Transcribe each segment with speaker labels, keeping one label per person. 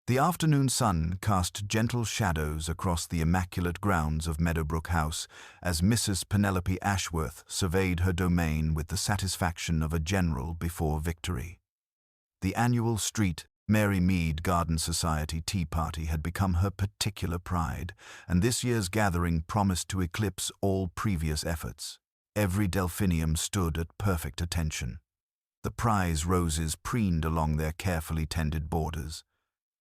Speaker 1: The afternoon sun cast gentle shadows across the immaculate grounds of Meadowbrook House as Mrs. Penelope Ashworth surveyed her domain with the satisfaction of a general before victory. The annual Street Mary Mead Garden Society tea party had become her particular pride, and this year's gathering promised to eclipse all previous efforts. Every delphinium stood at perfect attention. The prize roses preened along their carefully tended borders,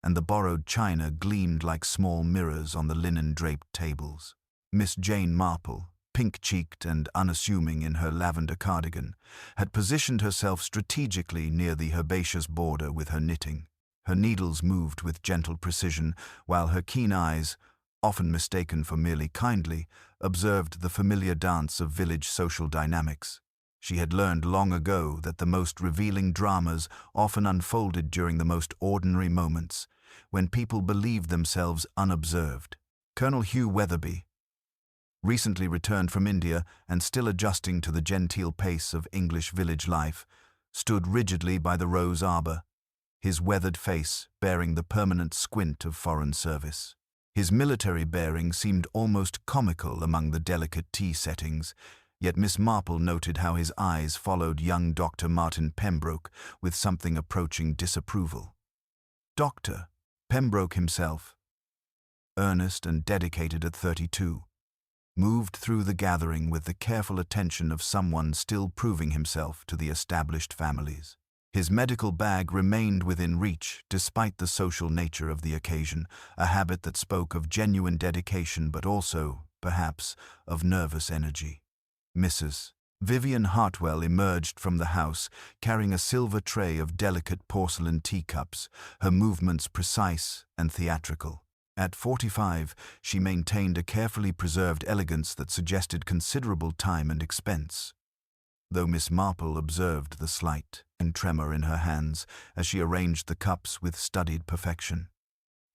Speaker 1: and the borrowed china gleamed like small mirrors on the linen-draped tables. Miss Jane Marple, pink-cheeked and unassuming in her lavender cardigan, had positioned herself strategically near the herbaceous border with her knitting. Her needles moved with gentle precision, while her keen eyes, often mistaken for merely kindly, observed the familiar dance of village social dynamics. She had learned long ago that the most revealing dramas often unfolded during the most ordinary moments, when people believed themselves unobserved. Colonel Hugh Weatherby, recently returned from India and still adjusting to the genteel pace of English village life, stood rigidly by the rose arbor, his weathered face bearing the permanent squint of foreign service. His military bearing seemed almost comical among the delicate tea settings, yet Miss Marple noted how his eyes followed young Dr. Martin Pembroke with something approaching disapproval. Dr. Pembroke himself, earnest and dedicated at 32, moved through the gathering with the careful attention of someone still proving himself to the established families. His medical bag remained within reach despite the social nature of the occasion, a habit that spoke of genuine dedication but also, perhaps, of nervous energy. Mrs. Vivian Hartwell emerged from the house, carrying a silver tray of delicate porcelain teacups, her movements precise and theatrical. At 45, she maintained a carefully preserved elegance that suggested considerable time and expense, though Miss Marple observed the slight tremor in her hands as she arranged the cups with studied perfection.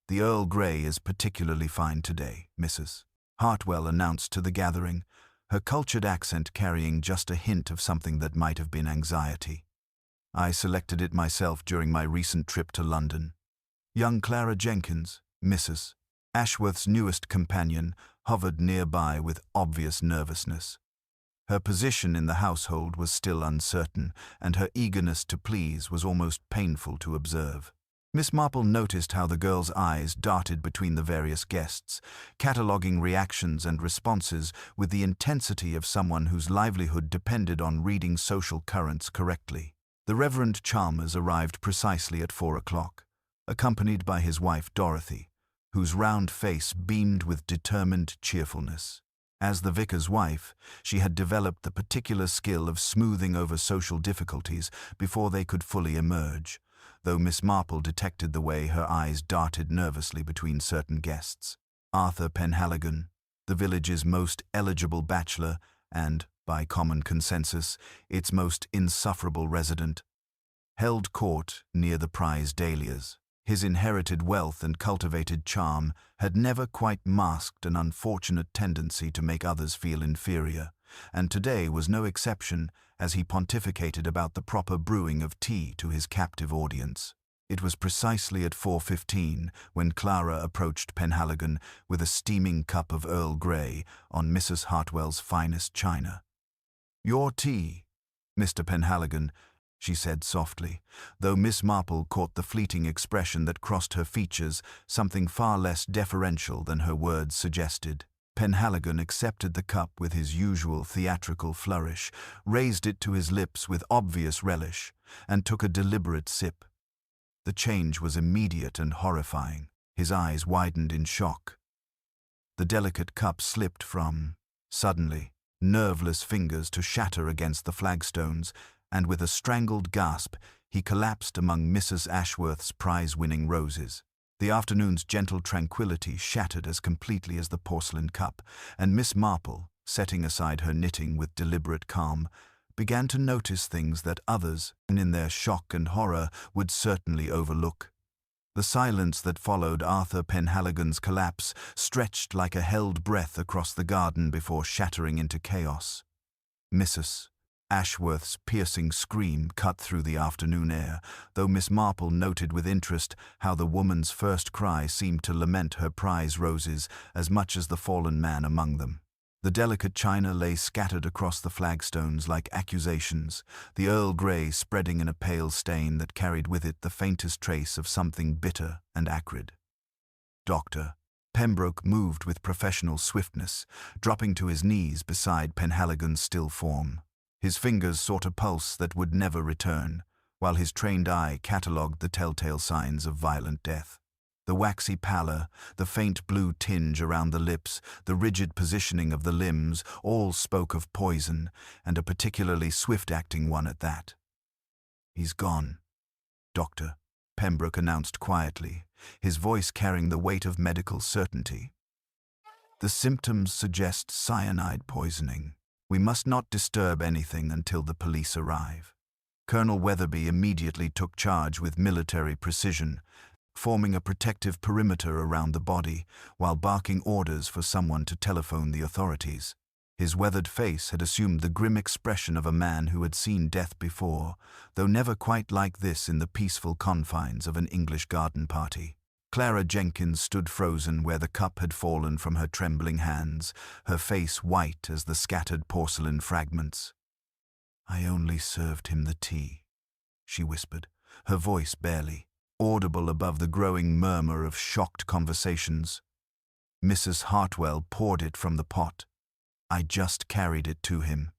Speaker 1: "The Earl Grey is particularly fine today, Mrs. Hartwell announced to the gathering, her cultured accent carrying just a hint of something that might have been anxiety. "I selected it myself during my recent trip to London." Young Clara Jenkins, Mrs. Ashworth's newest companion, hovered nearby with obvious nervousness. Her position in the household was still uncertain, and her eagerness to please was almost painful to observe. Miss Marple noticed how the girl's eyes darted between the various guests, cataloguing reactions and responses with the intensity of someone whose livelihood depended on reading social currents correctly. The Reverend Chalmers arrived precisely at 4 o'clock, accompanied by his wife Dorothy, whose round face beamed with determined cheerfulness. As the vicar's wife, she had developed the particular skill of smoothing over social difficulties before they could fully emerge, though Miss Marple detected the way her eyes darted nervously between certain guests. Arthur Penhaligon, the village's most eligible bachelor and, by common consensus, its most insufferable resident, held court near the prize dahlias. His inherited wealth and cultivated charm had never quite masked an unfortunate tendency to make others feel inferior, and today was no exception as he pontificated about the proper brewing of tea to his captive audience. It was precisely at 4:15 when Clara approached Penhaligon with a steaming cup of Earl Grey on Mrs. Hartwell's finest china. "Your tea, Mr. Penhaligon," she said softly, though Miss Marple caught the fleeting expression that crossed her features, something far less deferential than her words suggested. Penhaligon accepted the cup with his usual theatrical flourish, raised it to his lips with obvious relish, and took a deliberate sip. The change was immediate and horrifying. His eyes widened in shock. The delicate cup slipped from, suddenly, nerveless fingers to shatter against the flagstones, and with a strangled gasp, he collapsed among Mrs. Ashworth's prize-winning roses. The afternoon's gentle tranquility shattered as completely as the porcelain cup, and Miss Marple, setting aside her knitting with deliberate calm, began to notice things that others, in their shock and horror, would certainly overlook. The silence that followed Arthur Penhaligon's collapse stretched like a held breath across the garden before shattering into chaos. Mrs. Ashworth's piercing scream cut through the afternoon air, though Miss Marple noted with interest how the woman's first cry seemed to lament her prize roses as much as the fallen man among them. The delicate china lay scattered across the flagstones like accusations, the Earl Grey spreading in a pale stain that carried with it the faintest trace of something bitter and acrid. Dr. Pembroke moved with professional swiftness, dropping to his knees beside Penhaligon's still form. His fingers sought a pulse that would never return, while his trained eye catalogued the telltale signs of violent death. The waxy pallor, the faint blue tinge around the lips, the rigid positioning of the limbs, all spoke of poison, and a particularly swift-acting one at that. "He's gone," Dr. Pembroke announced quietly, his voice carrying the weight of medical certainty. "The symptoms suggest cyanide poisoning. We must not disturb anything until the police arrive." Colonel Weatherby immediately took charge with military precision, forming a protective perimeter around the body, while barking orders for someone to telephone the authorities. His weathered face had assumed the grim expression of a man who had seen death before, though never quite like this in the peaceful confines of an English garden party. Clara Jenkins stood frozen where the cup had fallen from her trembling hands, her face white as the scattered porcelain fragments. "I only served him the tea," she whispered, her voice barely audible above the growing murmur of shocked conversations. Mrs. Hartwell poured it from the pot. "I just carried it to him."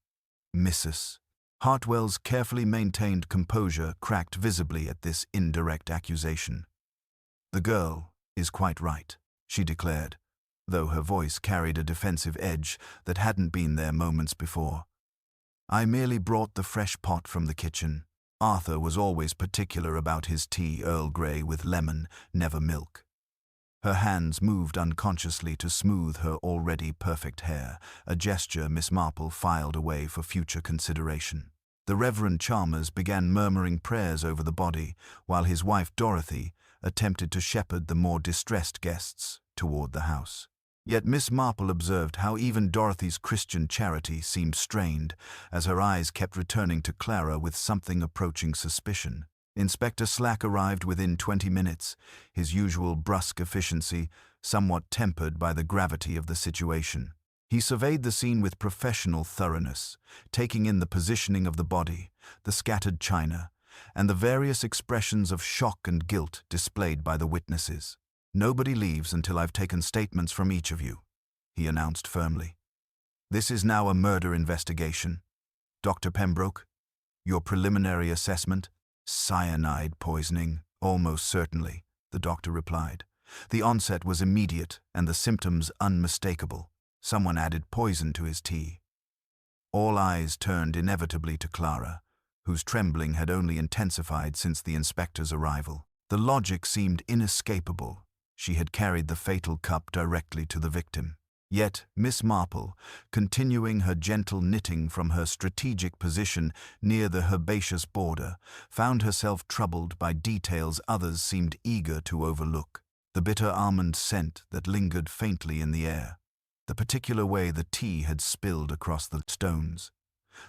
Speaker 1: Mrs. Hartwell's carefully maintained composure cracked visibly at this indirect accusation. "The girl is quite right," she declared, though her voice carried a defensive edge that hadn't been there moments before. "I merely brought the fresh pot from the kitchen. Arthur was always particular about his tea Earl Grey with lemon, never milk." Her hands moved unconsciously to smooth her already perfect hair, a gesture Miss Marple filed away for future consideration. The Reverend Chalmers began murmuring prayers over the body, while his wife Dorothy attempted to shepherd the more distressed guests toward the house. Yet Miss Marple observed how even Dorothy's Christian charity seemed strained, as her eyes kept returning to Clara with something approaching suspicion. Inspector Slack arrived within 20 minutes, his usual brusque efficiency somewhat tempered by the gravity of the situation. He surveyed the scene with professional thoroughness, taking in the positioning of the body, the scattered china, and the various expressions of shock and guilt displayed by the witnesses. "Nobody leaves until I've taken statements from each of you," he announced firmly. "This is now a murder investigation. Dr. Pembroke, your preliminary assessment?" "Cyanide poisoning, almost certainly," the doctor replied. "The onset was immediate and the symptoms unmistakable. Someone added poison to his tea." All eyes turned inevitably to Clara, whose trembling had only intensified since the inspector's arrival. The logic seemed inescapable. She had carried the fatal cup directly to the victim. Yet Miss Marple, continuing her gentle knitting from her strategic position near the herbaceous border, found herself troubled by details others seemed eager to overlook. The bitter almond scent that lingered faintly in the air, the particular way the tea had spilled across the stones,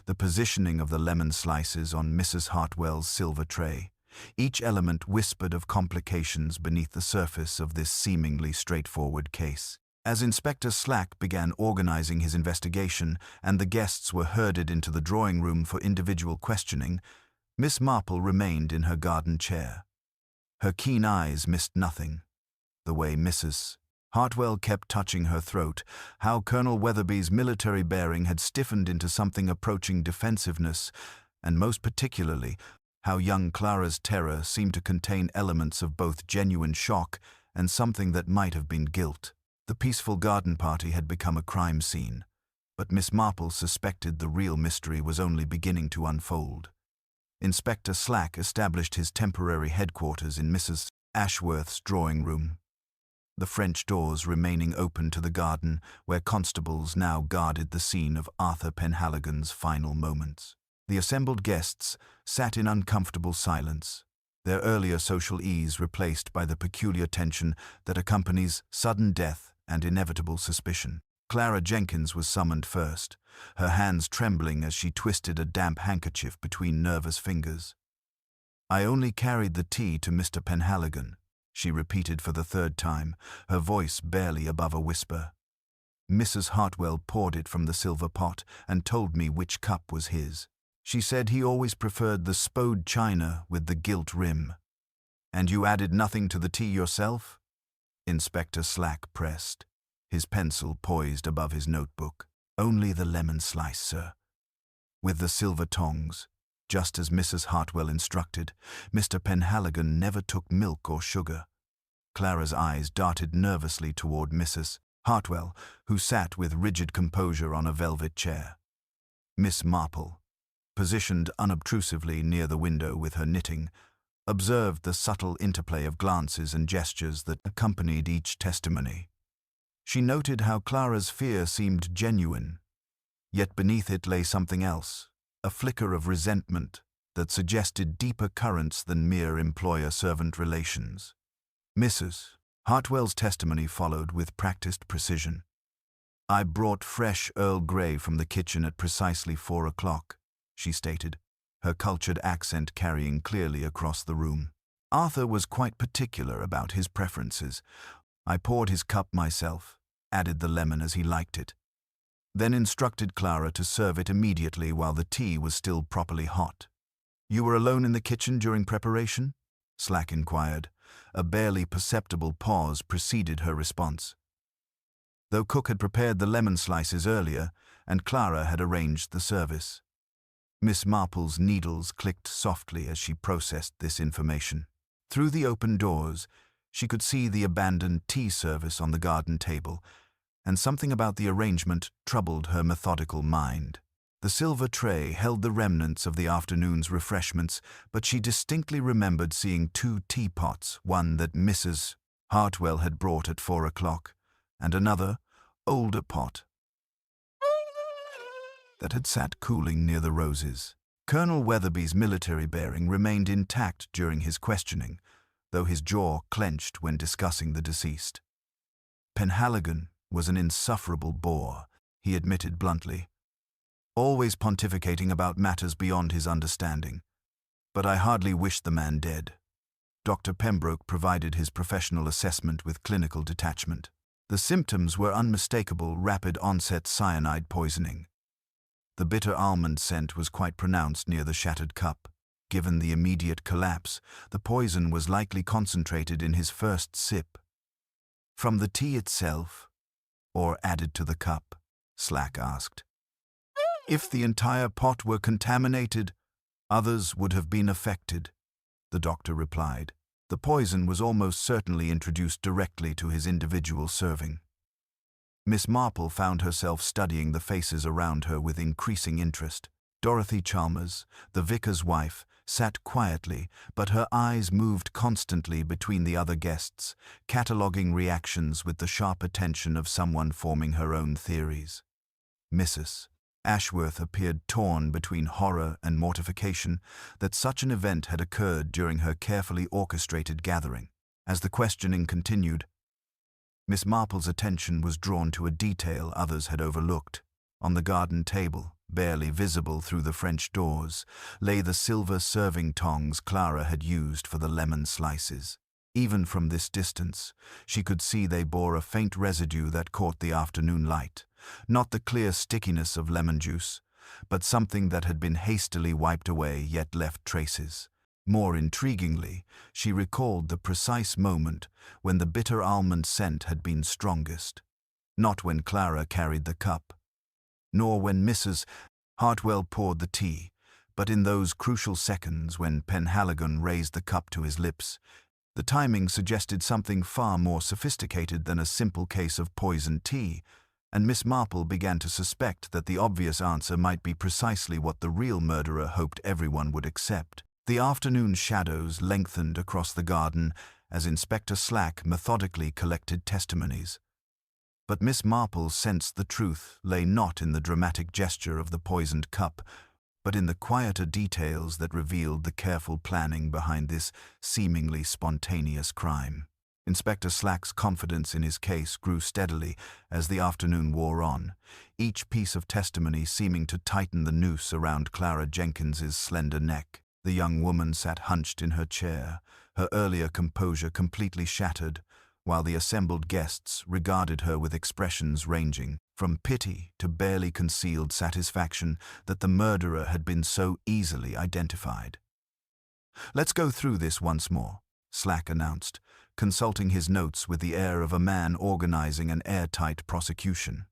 Speaker 1: the positioning of the lemon slices on Mrs. Hartwell's silver tray. Each element whispered of complications beneath the surface of this seemingly straightforward case. As Inspector Slack began organizing his investigation and the guests were herded into the drawing room for individual questioning, Miss Marple remained in her garden chair. Her keen eyes missed nothing. The way Mrs. Hartwell kept touching her throat, how Colonel Weatherby's military bearing had stiffened into something approaching defensiveness, and most particularly, how young Clara's terror seemed to contain elements of both genuine shock and something that might have been guilt. The peaceful garden party had become a crime scene, but Miss Marple suspected the real mystery was only beginning to unfold. Inspector Slack established his temporary headquarters in Mrs. Ashworth's drawing room, the French doors remaining open to the garden where constables now guarded the scene of Arthur Penhaligon's final moments. The assembled guests sat in uncomfortable silence, their earlier social ease replaced by the peculiar tension that accompanies sudden death and inevitable suspicion. Clara Jenkins was summoned first, her hands trembling as she twisted a damp handkerchief between nervous fingers. "I only carried the tea to Mr. Penhaligon," she repeated for the third time, her voice barely above a whisper. "Mrs. Hartwell poured it from the silver pot and told me which cup was his. She said he always preferred the spode china with the gilt rim." "And you added nothing to the tea yourself?" Inspector Slack pressed, his pencil poised above his notebook. "Only the lemon slice, sir. With the silver tongs, just as Mrs. Hartwell instructed. Mr. Penhaligon never took milk or sugar." Clara's eyes darted nervously toward Mrs. Hartwell, who sat with rigid composure on a velvet chair. Miss Marple, positioned unobtrusively near the window with her knitting, observed the subtle interplay of glances and gestures that accompanied each testimony. She noted how Clara's fear seemed genuine, yet beneath it lay something else, a flicker of resentment that suggested deeper currents than mere employer-servant relations. Mrs. Hartwell's testimony followed with practiced precision. "I brought fresh Earl Grey from the kitchen at precisely 4 o'clock, she stated, her cultured accent carrying clearly across the room. "Arthur was quite particular about his preferences. I poured his cup myself, added the lemon as he liked it, then instructed Clara to serve it immediately while the tea was still properly hot." "You were alone in the kitchen during preparation?" Slack inquired. A barely perceptible pause preceded her response. Though Cook had prepared the lemon slices earlier, and Clara had arranged the service. Miss Marple's needles clicked softly as she processed this information. Through the open doors, she could see the abandoned tea service on the garden table, and something about the arrangement troubled her methodical mind. The silver tray held the remnants of the afternoon's refreshments, but she distinctly remembered seeing 2 teapots, one that Mrs. Hartwell had brought at 4 o'clock, and another, older pot, that had sat cooling near the roses. Colonel Weatherby's military bearing remained intact during his questioning, though his jaw clenched when discussing the deceased. "Penhaligon was an insufferable bore," he admitted bluntly, "always pontificating about matters beyond his understanding. But I hardly wished the man dead." Dr. Pembroke provided his professional assessment with clinical detachment. The symptoms were unmistakable rapid-onset cyanide poisoning. The bitter almond scent was quite pronounced near the shattered cup. Given the immediate collapse, the poison was likely concentrated in his first sip. "From the tea itself, or added to the cup?" Slack asked. "If the entire pot were contaminated, others would have been affected," the doctor replied. "The poison was almost certainly introduced directly to his individual serving." Miss Marple found herself studying the faces around her with increasing interest. Dorothy Chalmers, the vicar's wife, sat quietly, but her eyes moved constantly between the other guests, cataloguing reactions with the sharp attention of someone forming her own theories. Mrs. Ashworth appeared torn between horror and mortification that such an event had occurred during her carefully orchestrated gathering. As the questioning continued, Miss Marple's attention was drawn to a detail others had overlooked. On the garden table, barely visible through the French doors, lay the silver serving tongs Clara had used for the lemon slices. Even from this distance, she could see they bore a faint residue that caught the afternoon light. Not the clear stickiness of lemon juice, but something that had been hastily wiped away yet left traces. More intriguingly, she recalled the precise moment when the bitter almond scent had been strongest. Not when Clara carried the cup, nor when Mrs. Hartwell poured the tea, but in those crucial seconds when Penhaligon raised the cup to his lips. The timing suggested something far more sophisticated than a simple case of poisoned tea, and Miss Marple began to suspect that the obvious answer might be precisely what the real murderer hoped everyone would accept. The afternoon shadows lengthened across the garden as Inspector Slack methodically collected testimonies. But Miss Marple sensed the truth lay not in the dramatic gesture of the poisoned cup, but in the quieter details that revealed the careful planning behind this seemingly spontaneous crime. Inspector Slack's confidence in his case grew steadily as the afternoon wore on, each piece of testimony seeming to tighten the noose around Clara Jenkins's slender neck. The young woman sat hunched in her chair, her earlier composure completely shattered, while the assembled guests regarded her with expressions ranging from pity to barely concealed satisfaction that the murderer had been so easily identified. "Let's go through this once more," Slack announced, consulting his notes with the air of a man organizing an airtight prosecution.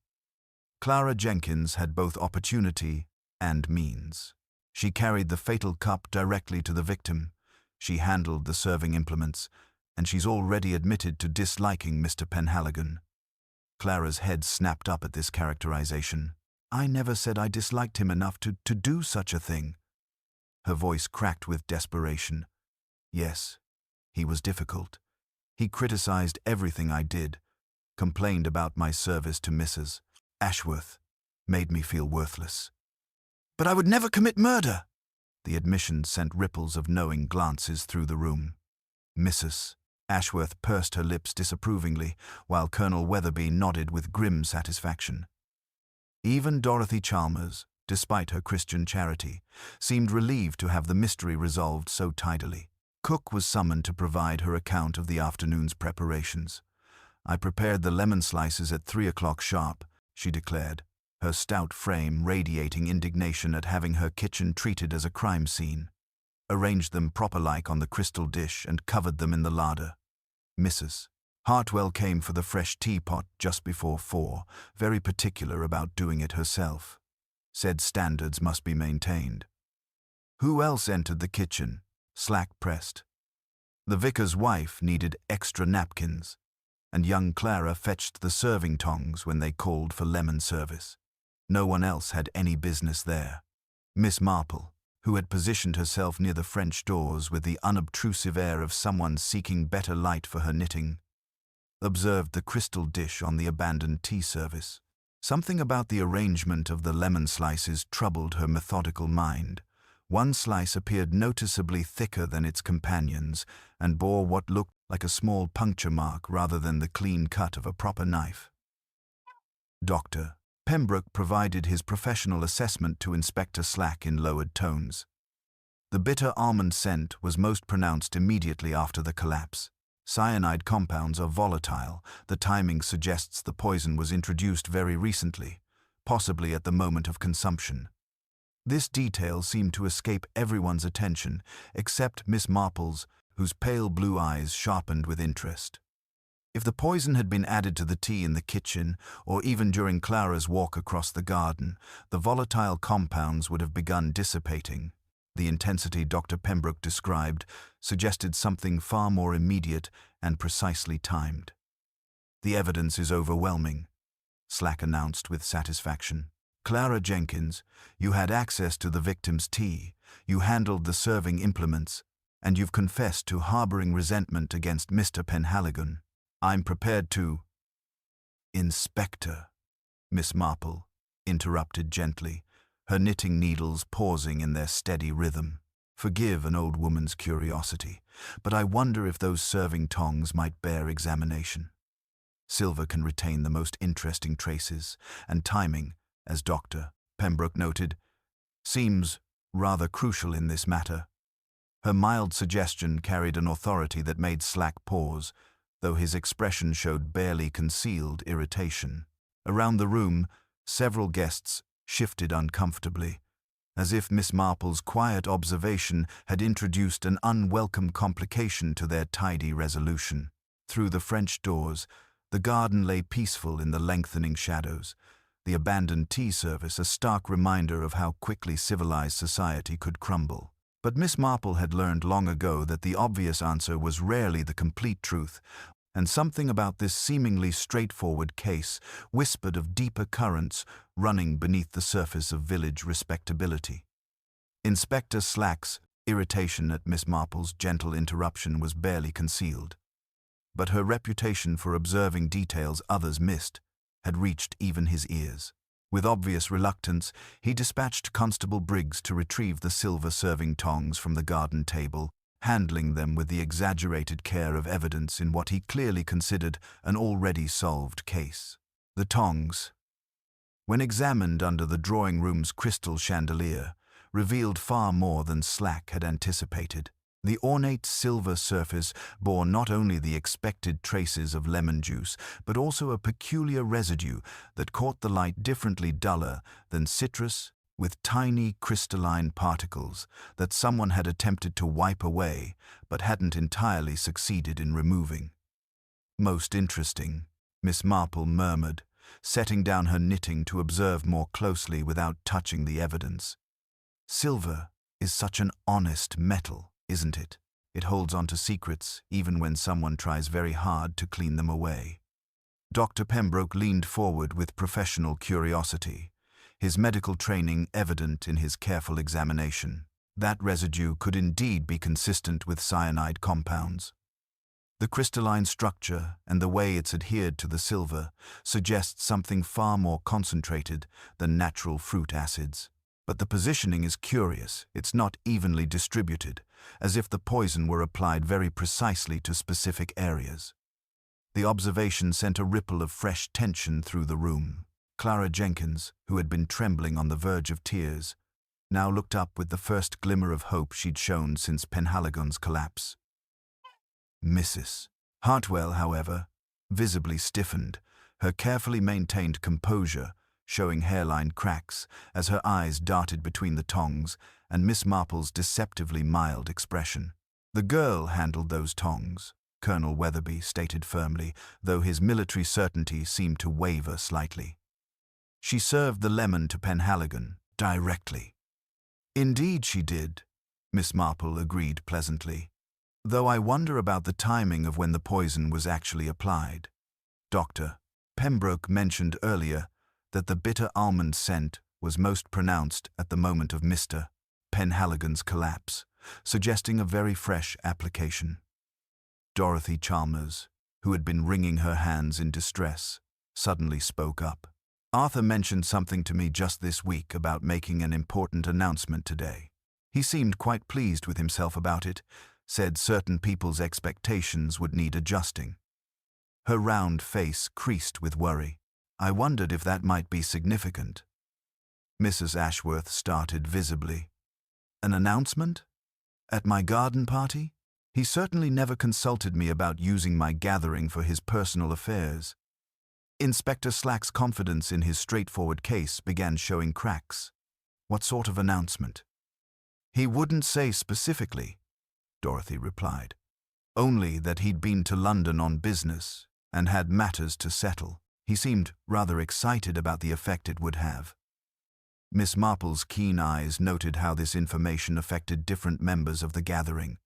Speaker 1: Clara Jenkins had both opportunity and means. She carried the fatal cup directly to the victim, she handled the serving implements, and she's already admitted to disliking Mr. Penhaligon. Clara's head snapped up at this characterization. "I never said I disliked him enough to do such a thing." Her voice cracked with desperation. "Yes, he was difficult. He criticized everything I did, complained about my service to Mrs. Ashworth, made me feel worthless." "But I would never commit murder!" The admission sent ripples of knowing glances through the room. Mrs. Ashworth pursed her lips disapprovingly, while Colonel Weatherby nodded with grim satisfaction. Even Dorothy Chalmers, despite her Christian charity, seemed relieved to have the mystery resolved so tidily. Cook was summoned to provide her account of the afternoon's preparations. "I prepared the lemon slices at 3 o'clock sharp," she declared, her stout frame radiating indignation at having her kitchen treated as a crime scene. "Arranged them proper-like on the crystal dish and covered them in the larder. Mrs. Hartwell came for the fresh teapot just before 4, very particular about doing it herself. Said standards must be maintained." "Who else entered the kitchen?" Slack pressed. "The vicar's wife needed extra napkins, and young Clara fetched the serving tongs when they called for lemon service. No one else had any business there. Miss Marple, who had positioned herself near the French doors with the unobtrusive air of someone seeking better light for her knitting, observed the crystal dish on the abandoned tea service. Something about the arrangement of the lemon slices troubled her methodical mind. One slice appeared noticeably thicker than its companions and bore what looked like a small puncture mark rather than the clean cut of a proper knife. Dr. Pembroke provided his professional assessment to Inspector Slack in lowered tones. "The bitter almond scent was most pronounced immediately after the collapse. Cyanide compounds are volatile. The timing suggests the poison was introduced very recently, possibly at the moment of consumption." This detail seemed to escape everyone's attention, except Miss Marple's, whose pale blue eyes sharpened with interest. If the poison had been added to the tea in the kitchen, or even during Clara's walk across the garden, the volatile compounds would have begun dissipating. The intensity Dr. Pembroke described suggested something far more immediate and precisely timed. "The evidence is overwhelming," Slack announced with satisfaction. "Clara Jenkins, you had access to the victim's tea, you handled the serving implements, and you've confessed to harboring resentment against Mr. Penhaligon. I'm prepared to—" "Inspector," Miss Marple interrupted gently, her knitting needles pausing in their steady rhythm. "Forgive an old woman's curiosity, but I wonder if those serving tongs might bear examination. Silver can retain the most interesting traces, and timing, as Dr. Pembroke noted, seems rather crucial in this matter." Her mild suggestion carried an authority that made Slack pause, though his expression showed barely concealed irritation. Around the room, several guests shifted uncomfortably, as if Miss Marple's quiet observation had introduced an unwelcome complication to their tidy resolution. Through the French doors, the garden lay peaceful in the lengthening shadows, the abandoned tea service a stark reminder of how quickly civilized society could crumble. But Miss Marple had learned long ago that the obvious answer was rarely the complete truth, and something about this seemingly straightforward case whispered of deeper currents running beneath the surface of village respectability. Inspector Slack's irritation at Miss Marple's gentle interruption was barely concealed, but her reputation for observing details others missed had reached even his ears. With obvious reluctance, he dispatched Constable Briggs to retrieve the silver serving tongs from the garden table handling them with the exaggerated care of evidence in what he clearly considered an already solved case. The tongs, when examined under the drawing-room's crystal chandelier, revealed far more than Slack had anticipated. The ornate silver surface bore not only the expected traces of lemon juice, but also a peculiar residue that caught the light differently duller than citrus, with tiny crystalline particles that someone had attempted to wipe away but hadn't entirely succeeded in removing. "Most interesting," Miss Marple murmured, setting down her knitting to observe more closely without touching the evidence. "Silver is such an honest metal, isn't it? It holds on to secrets even when someone tries very hard to clean them away." Dr. Pembroke leaned forward with professional curiosity, his medical training evident in his careful examination. That residue could indeed be consistent with cyanide compounds. The crystalline structure and the way it's adhered to the silver suggests something far more concentrated than natural fruit acids. But the positioning is curious. It's not evenly distributed, as if the poison were applied very precisely to specific areas. The observation sent a ripple of fresh tension through the room. Clara Jenkins, who had been trembling on the verge of tears, now looked up with the first glimmer of hope she'd shown since Penhaligon's collapse. Mrs. Hartwell, however, visibly stiffened, her carefully maintained composure showing hairline cracks as her eyes darted between the tongs and Miss Marple's deceptively mild expression. "The girl handled those tongs," Colonel Weatherby stated firmly, though his military certainty seemed to waver slightly. "She served the lemon to Penhaligon directly." "Indeed she did," Miss Marple agreed pleasantly, "though I wonder about the timing of when the poison was actually applied. Dr. Pembroke mentioned earlier that the bitter almond scent was most pronounced at the moment of Mr. Penhaligon's collapse, suggesting a very fresh application." Dorothy Chalmers, who had been wringing her hands in distress, suddenly spoke up. "Arthur mentioned something to me just this week about making an important announcement today. He seemed quite pleased with himself about it, said certain people's expectations would need adjusting." Her round face creased with worry. "I wondered if that might be significant." Mrs. Ashworth started visibly. "An announcement? At my garden party? He certainly never consulted me about using my gathering for his personal affairs." Inspector Slack's confidence in his straightforward case began showing cracks. "What sort of announcement?" "He wouldn't say specifically," Dorothy replied. "Only that he'd been to London on business and had matters to settle. He seemed rather excited about the effect it would have." Miss Marple's keen eyes noted how this information affected different members of the gathering.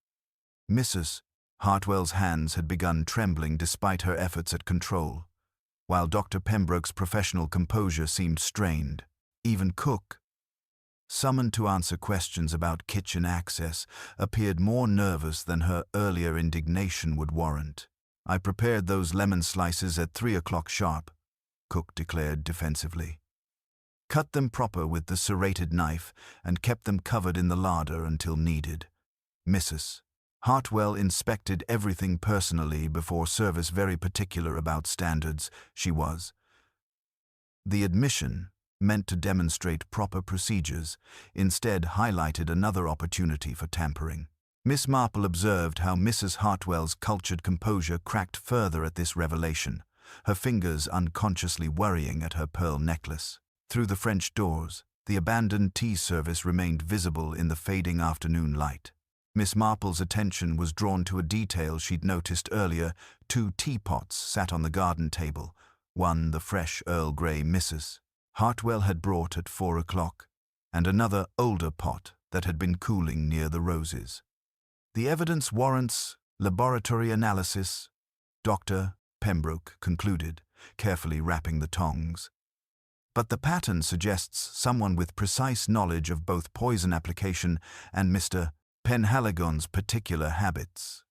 Speaker 1: Mrs. Hartwell's hands had begun trembling despite her efforts at control, while Dr. Pembroke's professional composure seemed strained. Even Cook, summoned to answer questions about kitchen access, appeared more nervous than her earlier indignation would warrant. "I prepared those lemon slices at 3 o'clock sharp," Cook declared defensively. "Cut them proper with the serrated knife and kept them covered in the larder until needed." Mrs. Hartwell inspected everything personally before service, very particular about standards, she was. The admission, meant to demonstrate proper procedures, instead highlighted another opportunity for tampering. Miss Marple observed how Mrs. Hartwell's cultured composure cracked further at this revelation, her fingers unconsciously worrying at her pearl necklace. Through the French doors, the abandoned tea service remained visible in the fading afternoon light. Miss Marple's attention was drawn to a detail she'd noticed earlier. 2 teapots sat on the garden table, one the fresh Earl Grey Mrs. Hartwell had brought at 4 o'clock, and another older pot that had been cooling near the roses. "The evidence warrants laboratory analysis," Dr. Pembroke concluded, carefully wrapping the tongs. "But the pattern suggests someone with precise knowledge of both poison application and Mr. Penhaligon's particular habits."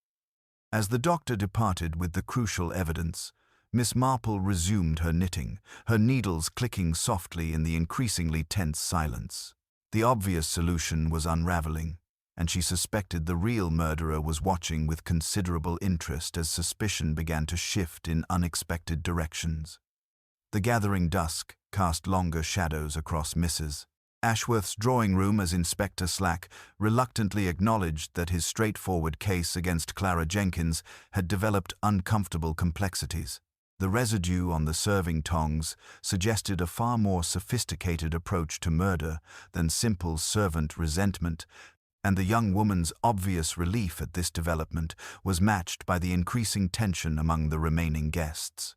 Speaker 1: As the doctor departed with the crucial evidence, Miss Marple resumed her knitting, her needles clicking softly in the increasingly tense silence. The obvious solution was unraveling. and she suspected the real murderer was watching with considerable interest as suspicion began to shift in unexpected directions. The gathering dusk cast longer shadows across Mrs. Ashworth's drawing room as Inspector Slack reluctantly acknowledged that his straightforward case against Clara Jenkins had developed uncomfortable complexities. The residue on the serving tongs suggested a far more sophisticated approach to murder than simple servant resentment, and the young woman's obvious relief at this development was matched by the increasing tension among the remaining guests.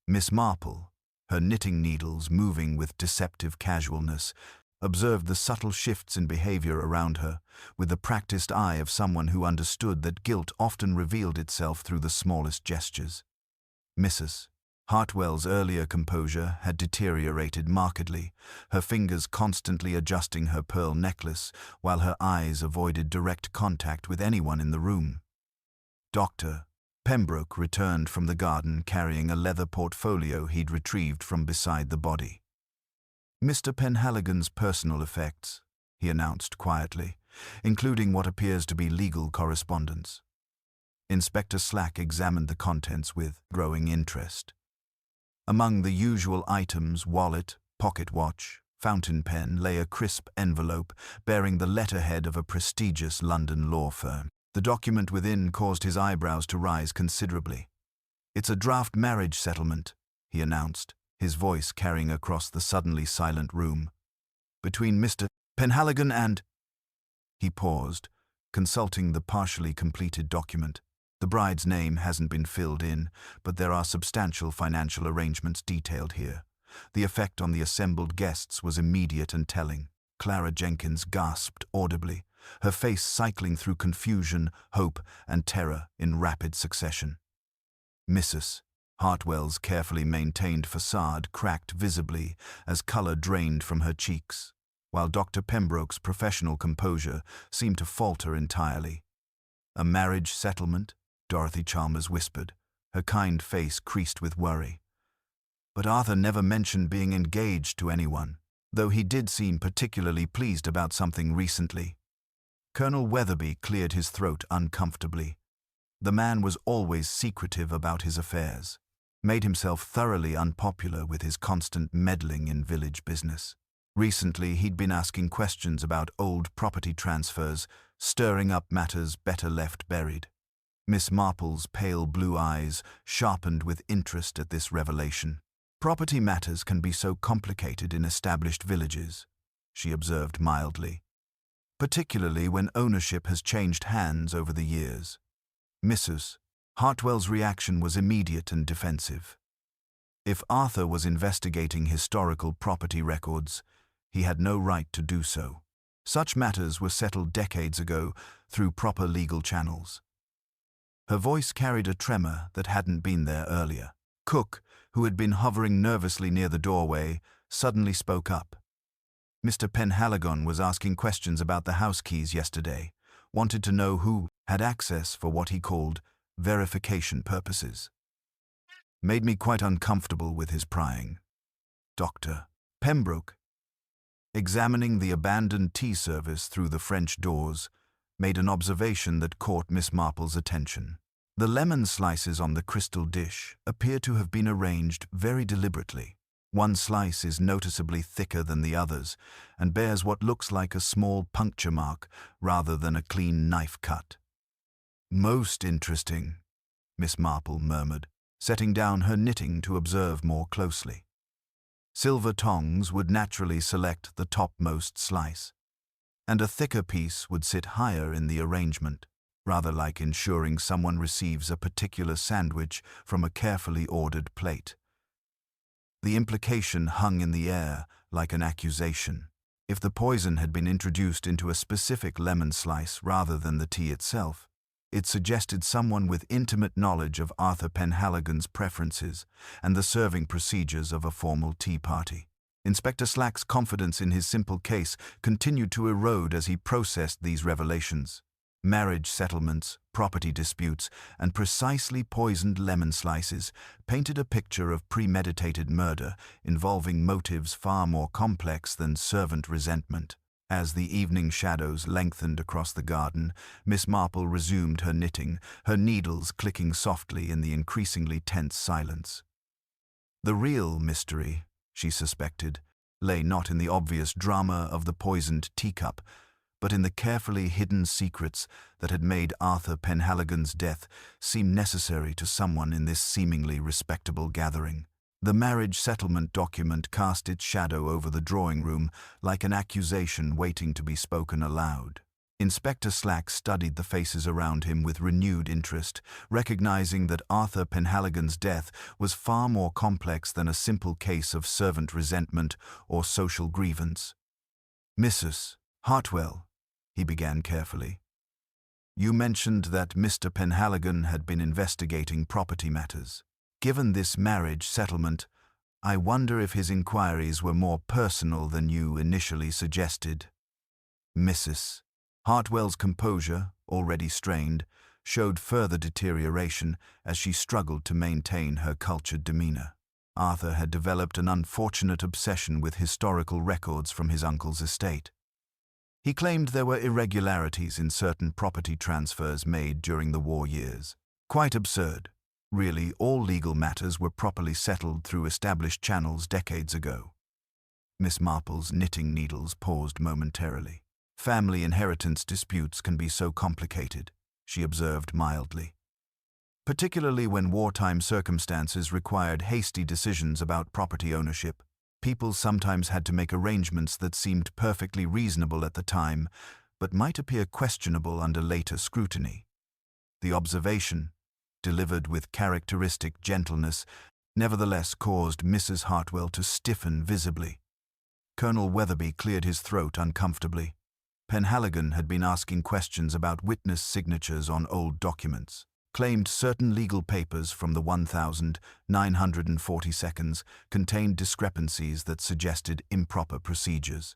Speaker 1: Miss Marple, her knitting needles moving with deceptive casualness, observed the subtle shifts in behavior around her, with the practiced eye of someone who understood that guilt often revealed itself through the smallest gestures. Mrs. Hartwell's earlier composure had deteriorated markedly, her fingers constantly adjusting her pearl necklace while her eyes avoided direct contact with anyone in the room. Dr. Pembroke returned from the garden carrying a leather portfolio he'd retrieved from beside the body. "Mr. Penhaligon's personal effects," he announced quietly, "including what appears to be legal correspondence." Inspector Slack examined the contents with growing interest. Among the usual items, wallet, pocket watch, fountain pen, lay a crisp envelope bearing the letterhead of a prestigious London law firm. The document within caused his eyebrows to rise considerably. "It's a draft marriage settlement," he announced, his voice carrying across the suddenly silent room. "Between Mr. Penhaligon and—" He paused, consulting the partially completed document. "The bride's name hasn't been filled in, but there are substantial financial arrangements detailed here." The effect on the assembled guests was immediate and telling. Clara Jenkins gasped audibly, her face cycling through confusion, hope, and terror in rapid succession. Mrs. Hartwell's carefully maintained facade cracked visibly as color drained from her cheeks, while Dr. Pembroke's professional composure seemed to falter entirely. "A marriage settlement?" Dorothy Chalmers whispered, her kind face creased with worry. "But Arthur never mentioned being engaged to anyone, though he did seem particularly pleased about something recently." Colonel Weatherby cleared his throat uncomfortably. The man was always secretive about his affairs, made himself thoroughly unpopular with his constant meddling in village business. Recently, he'd been asking questions about old property transfers, stirring up matters better left buried. Miss Marple's pale blue eyes sharpened with interest at this revelation. "Property matters can be so complicated in established villages," she observed mildly, "particularly when ownership has changed hands over the years." Mrs. Hartwell's reaction was immediate and defensive. If Arthur was investigating historical property records, he had no right to do so. Such matters were settled decades ago through proper legal channels. Her voice carried a tremor that hadn't been there earlier. Cook, who had been hovering nervously near the doorway, suddenly spoke up. "Mr. Penhaligon was asking questions about the house keys yesterday, wanted to know who had access for what he called verification purposes. Made me quite uncomfortable with his prying." Dr. Pembroke, examining the abandoned tea service through the French doors, made an observation that caught Miss Marple's attention. The lemon slices on the crystal dish appear to have been arranged very deliberately. One slice is noticeably thicker than the others and bears what looks like a small puncture mark rather than a clean knife cut. "Most interesting," Miss Marple murmured, setting down her knitting to observe more closely. Silver tongs would naturally select the topmost slice, and a thicker piece would sit higher in the arrangement, rather like ensuring someone receives a particular sandwich from a carefully ordered plate. The implication hung in the air like an accusation. If the poison had been introduced into a specific lemon slice rather than the tea itself, it suggested someone with intimate knowledge of Arthur Penhaligon's preferences and the serving procedures of a formal tea party. Inspector Slack's confidence in his simple case continued to erode as he processed these revelations. Marriage settlements, property disputes, and precisely poisoned lemon slices painted a picture of premeditated murder involving motives far more complex than servant resentment. As the evening shadows lengthened across the garden, Miss Marple resumed her knitting, her needles clicking softly in the increasingly tense silence. The real mystery, she suspected, lay not in the obvious drama of the poisoned teacup, but in the carefully hidden secrets that had made Arthur Penhaligon's death seem necessary to someone in this seemingly respectable gathering. The marriage settlement document cast its shadow over the drawing room like an accusation waiting to be spoken aloud. Inspector Slack studied the faces around him with renewed interest, recognizing that Arthur Penhaligon's death was far more complex than a simple case of servant resentment or social grievance. "Mrs. Hartwell," he began carefully, "you mentioned that Mr. Penhaligon had been investigating property matters. Given this marriage settlement, I wonder if his inquiries were more personal than you initially suggested." Mrs. Hartwell's composure, already strained, showed further deterioration as she struggled to maintain her cultured demeanor. Arthur had developed an unfortunate obsession with historical records from his uncle's estate. He claimed there were irregularities in certain property transfers made during the war years. Quite absurd. Really, all legal matters were properly settled through established channels decades ago. Miss Marple's knitting needles paused momentarily. "Family inheritance disputes can be so complicated," she observed mildly. "Particularly when wartime circumstances required hasty decisions about property ownership. People sometimes had to make arrangements that seemed perfectly reasonable at the time, but might appear questionable under later scrutiny." The observation, delivered with characteristic gentleness, nevertheless caused Mrs. Hartwell to stiffen visibly. Colonel Weatherby cleared his throat uncomfortably. Penhaligon had been asking questions about witness signatures on old documents, claimed certain legal papers from the 1942 contained discrepancies that suggested improper procedures.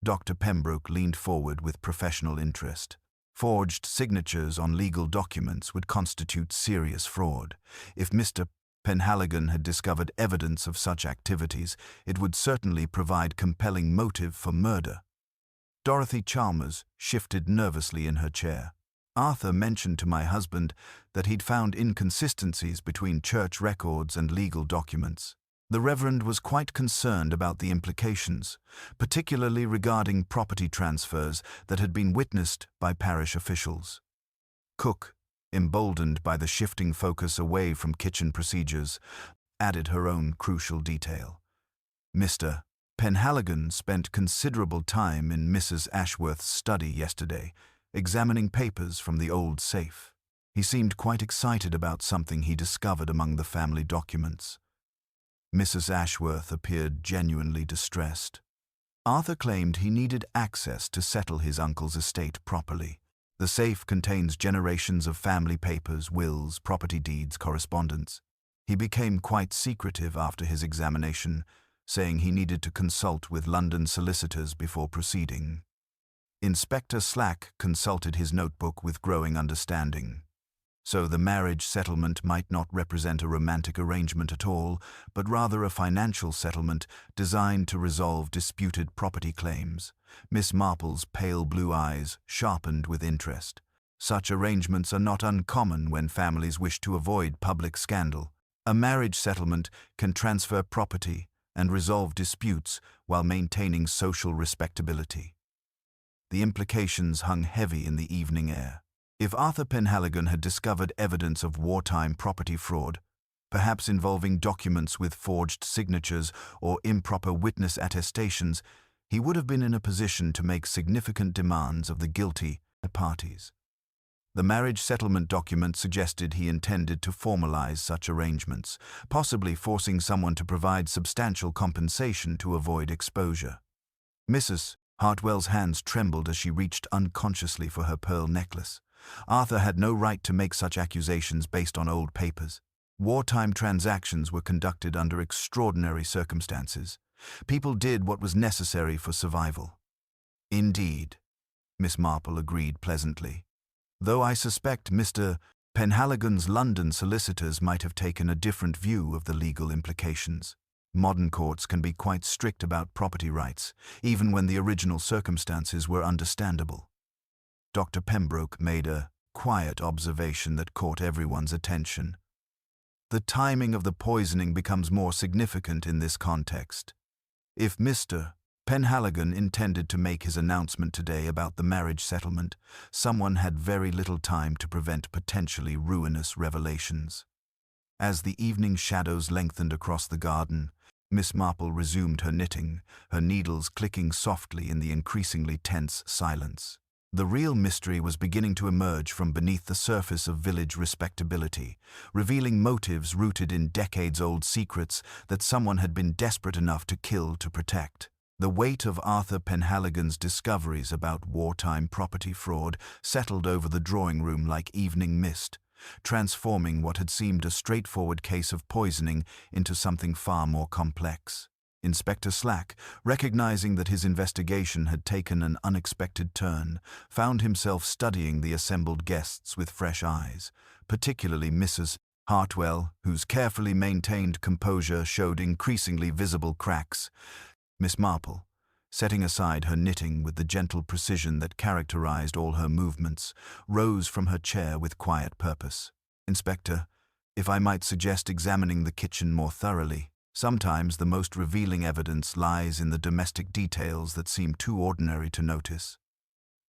Speaker 1: Dr. Pembroke leaned forward with professional interest. Forged signatures on legal documents would constitute serious fraud. If Mr. Penhaligon had discovered evidence of such activities, it would certainly provide compelling motive for murder. Dorothy Chalmers shifted nervously in her chair. "Arthur mentioned to my husband that he'd found inconsistencies between church records and legal documents. The Reverend was quite concerned about the implications, particularly regarding property transfers that had been witnessed by parish officials." Cook, emboldened by the shifting focus away from kitchen procedures, added her own crucial detail. "Mr. Penhaligon spent considerable time in Mrs. Ashworth's study yesterday, examining papers from the old safe. He seemed quite excited about something he discovered among the family documents." Mrs. Ashworth appeared genuinely distressed. Arthur claimed he needed access to settle his uncle's estate properly. The safe contains generations of family papers, wills, property deeds, correspondence. He became quite secretive after his examination, saying he needed to consult with London solicitors before proceeding. Inspector Slack consulted his notebook with growing understanding. So the marriage settlement might not represent a romantic arrangement at all, but rather a financial settlement designed to resolve disputed property claims. Miss Marple's pale blue eyes sharpened with interest. Such arrangements are not uncommon when families wish to avoid public scandal. A marriage settlement can transfer property and resolve disputes while maintaining social respectability. The implications hung heavy in the evening air. If Arthur Penhaligon had discovered evidence of wartime property fraud, perhaps involving documents with forged signatures or improper witness attestations, he would have been in a position to make significant demands of the guilty parties. The marriage settlement document suggested he intended to formalize such arrangements, possibly forcing someone to provide substantial compensation to avoid exposure. Mrs. Hartwell's hands trembled as she reached unconsciously for her pearl necklace. Arthur had no right to make such accusations based on old papers. Wartime transactions were conducted under extraordinary circumstances. People did what was necessary for survival. "Indeed," Miss Marple agreed pleasantly, "though I suspect Mr. Penhaligon's London solicitors might have taken a different view of the legal implications." Modern courts can be quite strict about property rights, even when the original circumstances were understandable. Dr. Pembroke made a quiet observation that caught everyone's attention. The timing of the poisoning becomes more significant in this context. If Mr. Penhaligon intended to make his announcement today about the marriage settlement, someone had very little time to prevent potentially ruinous revelations. As the evening shadows lengthened across the garden, Miss Marple resumed her knitting, her needles clicking softly in the increasingly tense silence. The real mystery was beginning to emerge from beneath the surface of village respectability, revealing motives rooted in decades-old secrets that someone had been desperate enough to kill to protect. The weight of Arthur Penhaligon's discoveries about wartime property fraud settled over the drawing room like evening mist, transforming what had seemed a straightforward case of poisoning into something far more complex. Inspector Slack, recognizing that his investigation had taken an unexpected turn, found himself studying the assembled guests with fresh eyes, particularly Mrs. Hartwell, whose carefully maintained composure showed increasingly visible cracks. Miss Marple, setting aside her knitting with the gentle precision that characterized all her movements, rose from her chair with quiet purpose. "Inspector, if I might suggest examining the kitchen more thoroughly. Sometimes the most revealing evidence lies in the domestic details that seem too ordinary to notice."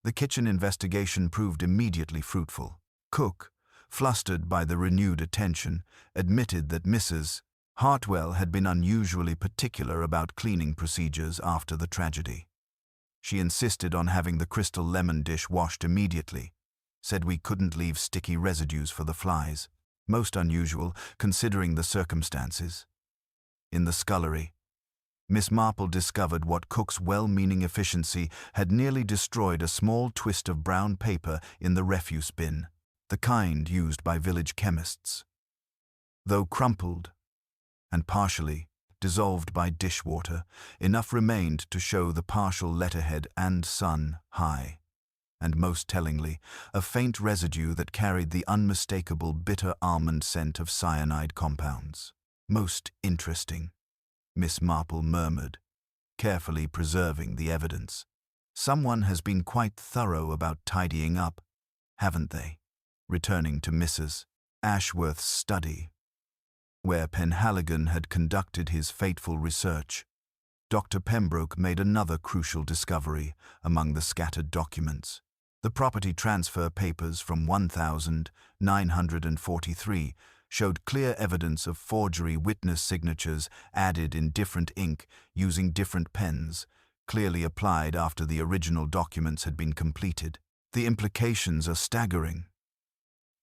Speaker 1: The kitchen investigation proved immediately fruitful. Cook, flustered by the renewed attention, admitted that Mrs. Hartwell had been unusually particular about cleaning procedures after the tragedy. She insisted on having the crystal lemon dish washed immediately, said we couldn't leave sticky residues for the flies, most unusual considering the circumstances. In the scullery, Miss Marple discovered what Cook's well-meaning efficiency had nearly destroyed a small twist of brown paper in the refuse bin, the kind used by village chemists. Though crumpled and partially dissolved by dishwater, enough remained to show the partial letterhead "and Son High," and most tellingly, a faint residue that carried the unmistakable bitter almond scent of cyanide compounds. "Most interesting," Miss Marple murmured, carefully preserving the evidence. "Someone has been quite thorough about tidying up, haven't they?" Returning to Mrs. Ashworth's study, where Penhaligon had conducted his fateful research, Dr. Pembroke made another crucial discovery among the scattered documents. The property transfer papers from 1943 showed clear evidence of forgery witness signatures added in different ink using different pens, clearly applied after the original documents had been completed. "The implications are staggering,"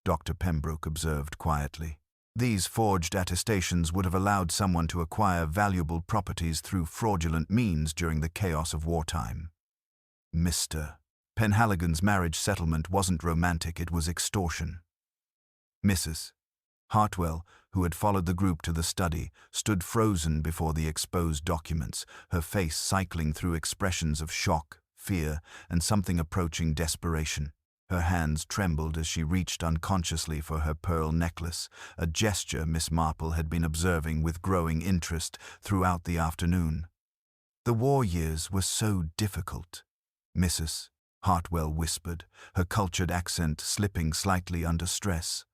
Speaker 1: Dr. Pembroke observed quietly. "These forged attestations would have allowed someone to acquire valuable properties through fraudulent means during the chaos of wartime. Mr. Penhaligon's marriage settlement wasn't romantic, it was extortion." Mrs. Hartwell, who had followed the group to the study, stood frozen before the exposed documents, her face cycling through expressions of shock, fear, and something approaching desperation. Her hands trembled as she reached unconsciously for her pearl necklace, a gesture Miss Marple had been observing with growing interest throughout the afternoon. "The war years were so difficult," Mrs. Hartwell whispered, her cultured accent slipping slightly under stress.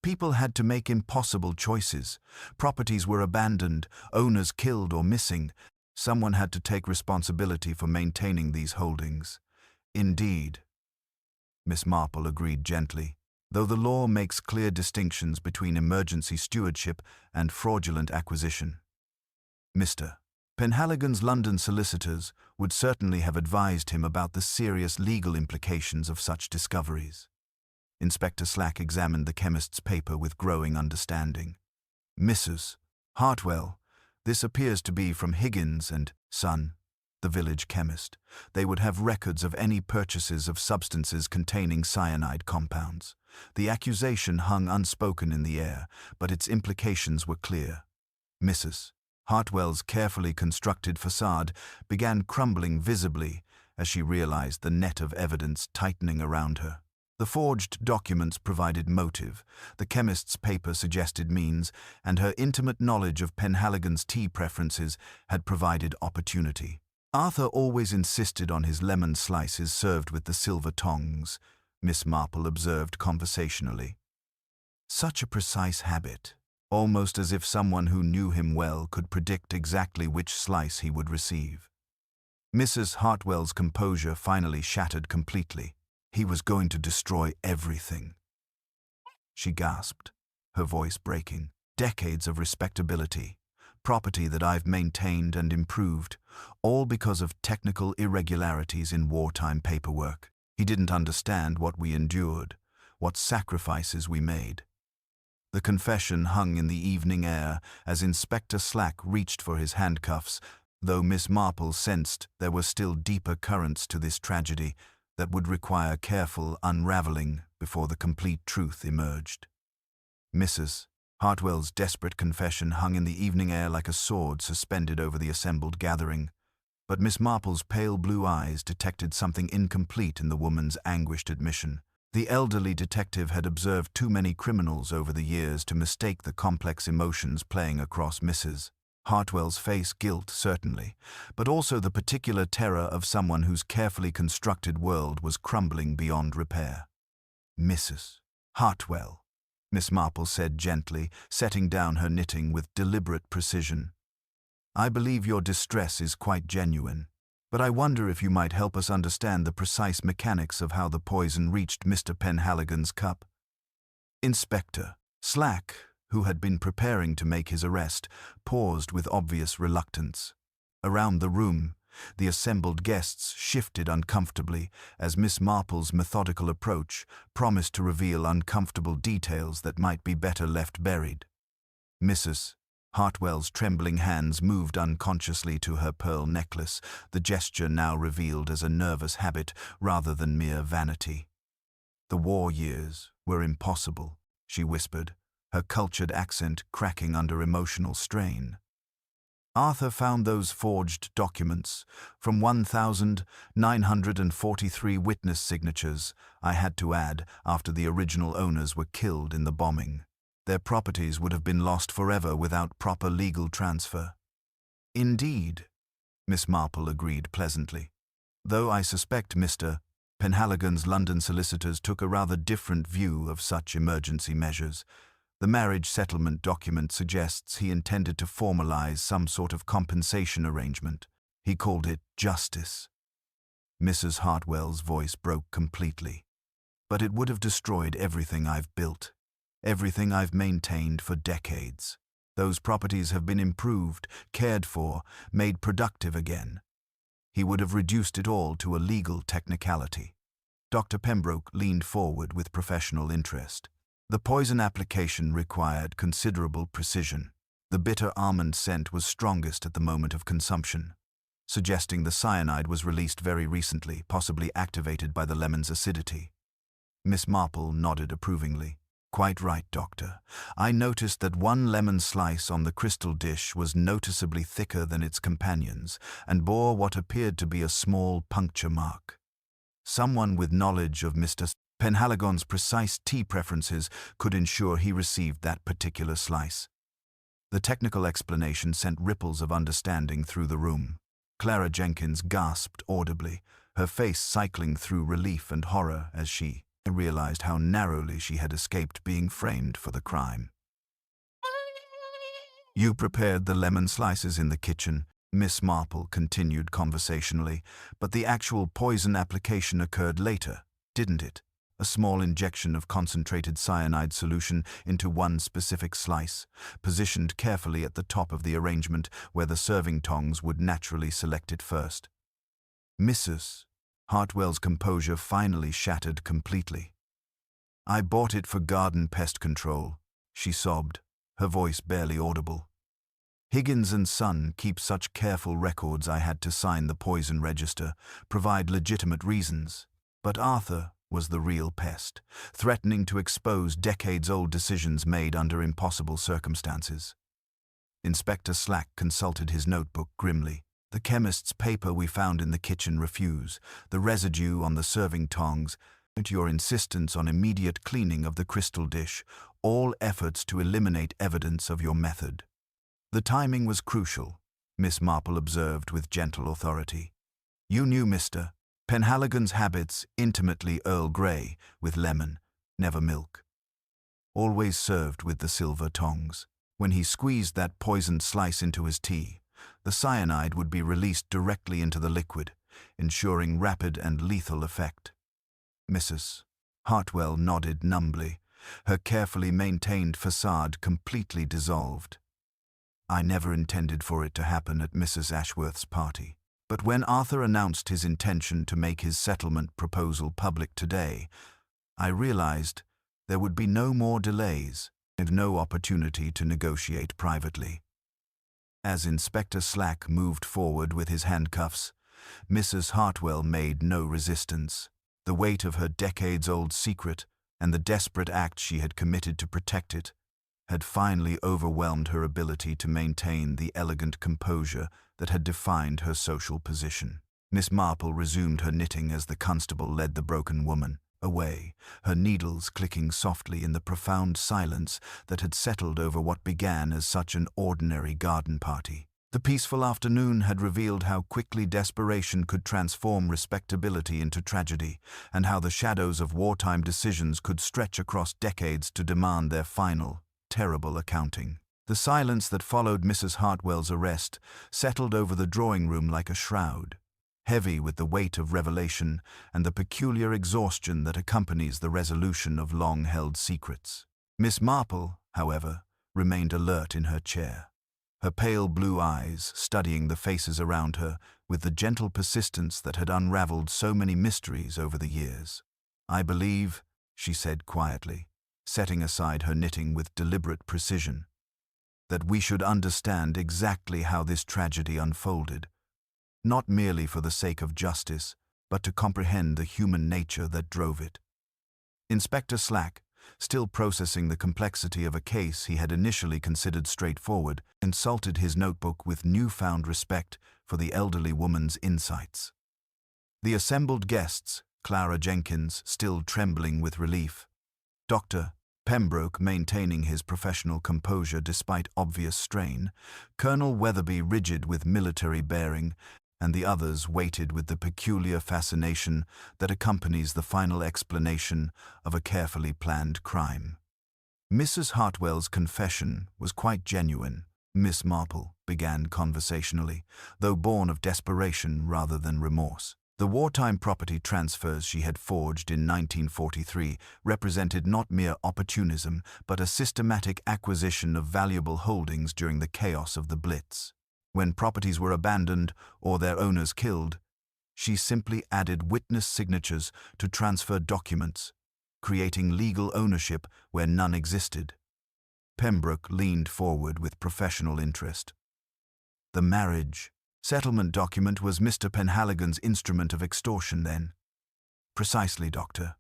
Speaker 1: "People had to make impossible choices. Properties were abandoned, owners killed or missing. Someone had to take responsibility for maintaining these holdings." "Indeed," Miss Marple agreed gently, "though the law makes clear distinctions between emergency stewardship and fraudulent acquisition." Mr. Penhaligon's London solicitors would certainly have advised him about the serious legal implications of such discoveries. Inspector Slack examined the chemist's paper with growing understanding. "Mrs. Hartwell, this appears to be from Higgins and Son, the village chemist. They would have records of any purchases of substances containing cyanide compounds. The accusation hung unspoken in the air, but its implications were clear." Mrs. Hartwell's carefully constructed facade began crumbling visibly as she realized the net of evidence tightening around her. The forged documents provided motive, the chemist's paper suggested means, and her intimate knowledge of Penhaligon's tea preferences had provided opportunity. Arthur always insisted on his lemon slices served with the silver tongs, Miss Marple observed conversationally. Such a precise habit, almost as if someone who knew him well could predict exactly which slice he would receive. Mrs. Hartwell's composure finally shattered completely. He was going to destroy everything. She gasped, her voice breaking. Decades of respectability, property that I've maintained and improved, all because of technical irregularities in wartime paperwork. He didn't understand what we endured, what sacrifices we made. The confession hung in the evening air as Inspector Slack reached for his handcuffs, though Miss Marple sensed there were still deeper currents to this tragedy that would require careful unraveling before the complete truth emerged. Mrs. Hartwell's desperate confession hung in the evening air like a sword suspended over the assembled gathering, but Miss Marple's pale blue eyes detected something incomplete in the woman's anguished admission. The elderly detective had observed too many criminals over the years to mistake the complex emotions playing across Mrs. Hartwell's face. Guilt, certainly, but also the particular terror of someone whose carefully constructed world was crumbling beyond repair. Mrs. Hartwell, Miss Marple said gently, setting down her knitting with deliberate precision. I believe your distress is quite genuine, but I wonder if you might help us understand the precise mechanics of how the poison reached Mr. Penhaligon's cup. Inspector Slack, who had been preparing to make his arrest, paused with obvious reluctance. Around the room, the assembled guests shifted uncomfortably as Miss Marple's methodical approach promised to reveal uncomfortable details that might be better left buried. Mrs. Hartwell's trembling hands moved unconsciously to her pearl necklace, the gesture now revealed as a nervous habit rather than mere vanity. The war years were impossible, she whispered, her cultured accent cracking under emotional strain. Arthur found those forged documents, from 1,943 witness signatures, I had to add, after the original owners were killed in the bombing. Their properties would have been lost forever without proper legal transfer. Indeed, Miss Marple agreed pleasantly, though I suspect Mr. Penhaligon's London solicitors took a rather different view of such emergency measures. The marriage settlement document suggests he intended to formalize some sort of compensation arrangement. He called it justice. Mrs. Hartwell's voice broke completely. But it would have destroyed everything I've built, everything I've maintained for decades. Those properties have been improved, cared for, made productive again. He would have reduced it all to a legal technicality. Dr. Pembroke leaned forward with professional interest. The poison application required considerable precision. The bitter almond scent was strongest at the moment of consumption, suggesting the cyanide was released very recently, possibly activated by the lemon's acidity. Miss Marple nodded approvingly. Quite right, Doctor. I noticed that one lemon slice on the crystal dish was noticeably thicker than its companions and bore what appeared to be a small puncture mark. Someone with knowledge of Mr. Penhaligon's precise tea preferences could ensure he received that particular slice. The technical explanation sent ripples of understanding through the room. Clara Jenkins gasped audibly, her face cycling through relief and horror as she realized how narrowly she had escaped being framed for the crime. You prepared the lemon slices in the kitchen, Miss Marple continued conversationally, but the actual poison application occurred later, didn't it? A small injection of concentrated cyanide solution into one specific slice, positioned carefully at the top of the arrangement where the serving tongs would naturally select it first. Mrs. Hartwell's composure finally shattered completely. I bought it for garden pest control, she sobbed, her voice barely audible. Higgins and Son keep such careful records I had to sign the poison register, provide legitimate reasons. But Arthur was the real pest, threatening to expose decades-old decisions made under impossible circumstances. Inspector Slack consulted his notebook grimly. The chemist's paper we found in the kitchen refuse, the residue on the serving tongs, At your insistence on immediate cleaning of the crystal dish, all efforts to eliminate evidence of your method. The timing was crucial, Miss Marple observed with gentle authority. You knew Mr. Penhaligon's habits intimately, Earl Grey, with lemon, never milk. Always served with the silver tongs. When he squeezed that poisoned slice into his tea, the cyanide would be released directly into the liquid, ensuring rapid and lethal effect. Mrs. Hartwell nodded numbly, her carefully maintained facade completely dissolved. I never intended for it to happen at Mrs. Ashworth's party. But when Arthur announced his intention to make his settlement proposal public today, I realized there would be no more delays and no opportunity to negotiate privately. As Inspector Slack moved forward with his handcuffs, Mrs. Hartwell made no resistance. The weight of her decades-old secret and the desperate act she had committed to protect it had finally overwhelmed her ability to maintain the elegant composure that had defined her social position. Miss Marple resumed her knitting as the constable led the broken woman away, her needles clicking softly in the profound silence that had settled over what began as such an ordinary garden party. The peaceful afternoon had revealed how quickly desperation could transform respectability into tragedy, and how the shadows of wartime decisions could stretch across decades to demand their final, terrible accounting. The silence that followed Mrs. Hartwell's arrest settled over the drawing room like a shroud, heavy with the weight of revelation and the peculiar exhaustion that accompanies the resolution of long-held secrets. Miss Marple, however, remained alert in her chair, her pale blue eyes studying the faces around her with the gentle persistence that had unraveled so many mysteries over the years. I believe, she said quietly, setting aside her knitting with deliberate precision, that we should understand exactly how this tragedy unfolded, not merely for the sake of justice, but to comprehend the human nature that drove it. Inspector Slack, still processing the complexity of a case he had initially considered straightforward, consulted his notebook with newfound respect for the elderly woman's insights. The assembled guests, Clara Jenkins still trembling with relief, Dr. Pembroke maintaining his professional composure despite obvious strain, Colonel Weatherby rigid with military bearing, and the others waited with the peculiar fascination that accompanies the final explanation of a carefully planned crime. Mrs. Hartwell's confession was quite genuine, Miss Marple began conversationally, though born of desperation rather than remorse. The wartime property transfers she had forged in 1943 represented not mere opportunism, but a systematic acquisition of valuable holdings during the chaos of the Blitz. When properties were abandoned or their owners killed, she simply added witness signatures to transfer documents, creating legal ownership where none existed. Pembroke leaned forward with professional interest. The marriage settlement document was Mr. Penhaligon's instrument of extortion then. Precisely, Doctor.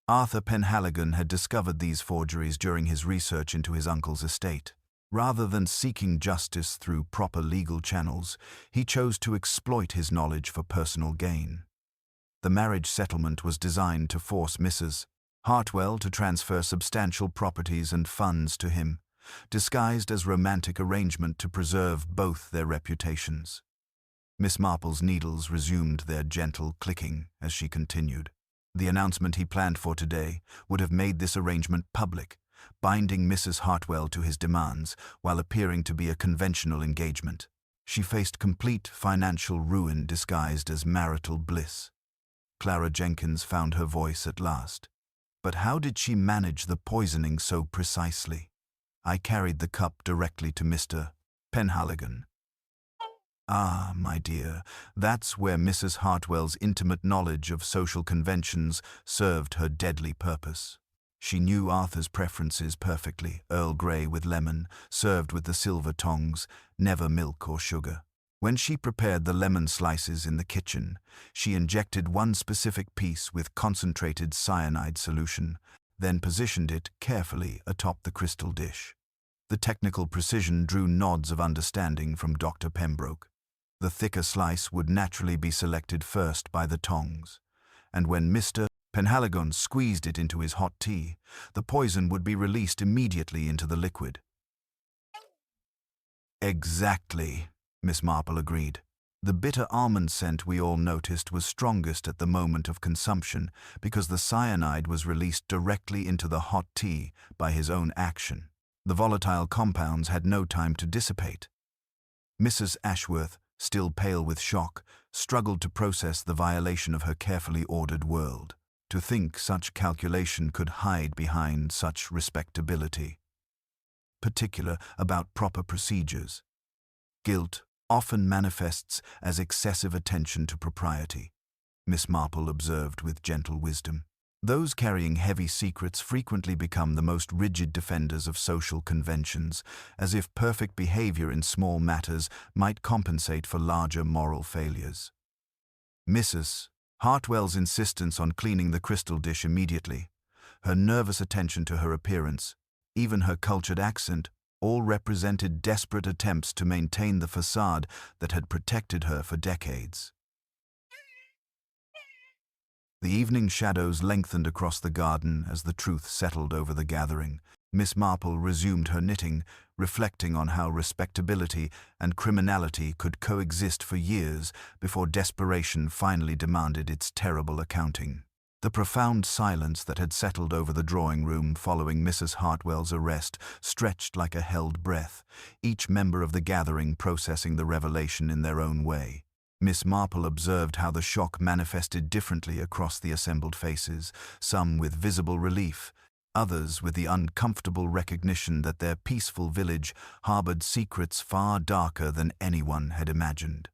Speaker 1: Arthur Penhaligon had discovered these forgeries during his research into his uncle's estate. Rather than seeking justice through proper legal channels, he chose to exploit his knowledge for personal gain. The marriage settlement was designed to force Mrs. Hartwell to transfer substantial properties and funds to him, disguised as romantic arrangement to preserve both their reputations. Miss Marple's needles resumed their gentle clicking as she continued. The announcement he planned for today would have made this arrangement public, binding Mrs. Hartwell to his demands while appearing to be a conventional engagement. She faced complete financial ruin disguised as marital bliss. Clara Jenkins found her voice at last. But how did she manage the poisoning so precisely? I carried the cup directly to Mr. Penhaligon. Ah, my dear, that's where Mrs. Hartwell's intimate knowledge of social conventions served her deadly purpose. She knew Arthur's preferences perfectly, Earl Grey with lemon, served with the silver tongs, never milk or sugar. When she prepared the lemon slices in the kitchen, she injected one specific piece with concentrated cyanide solution, then positioned it carefully atop the crystal dish. The technical precision drew nods of understanding from Dr. Pembroke. The thicker slice would naturally be selected first by the tongs, and when Mr. Penhaligon squeezed it into his hot tea. The poison would be released immediately into the liquid. Exactly, Miss Marple agreed. The bitter almond scent we all noticed was strongest at the moment of consumption because the cyanide was released directly into the hot tea by his own action. The volatile compounds had no time to dissipate. Mrs. Ashworth, still pale with shock, struggled to process the violation of her carefully ordered world. To think such calculation could hide behind such respectability. Particular about proper procedures. Guilt often manifests as excessive attention to propriety, Miss Marple observed with gentle wisdom. Those carrying heavy secrets frequently become the most rigid defenders of social conventions, as if perfect behavior in small matters might compensate for larger moral failures. Mrs. Hartwell's insistence on cleaning the crystal dish immediately, her nervous attention to her appearance, even her cultured accent, all represented desperate attempts to maintain the facade that had protected her for decades. The evening shadows lengthened across the garden as the truth settled over the gathering. Miss Marple resumed her knitting, reflecting on how respectability and criminality could coexist for years before desperation finally demanded its terrible accounting. The profound silence that had settled over the drawing room following Mrs. Hartwell's arrest stretched like a held breath, each member of the gathering processing the revelation in their own way. Miss Marple observed how the shock manifested differently across the assembled faces, some with visible relief, others with the uncomfortable recognition that their peaceful village harbored secrets far darker than anyone had imagined.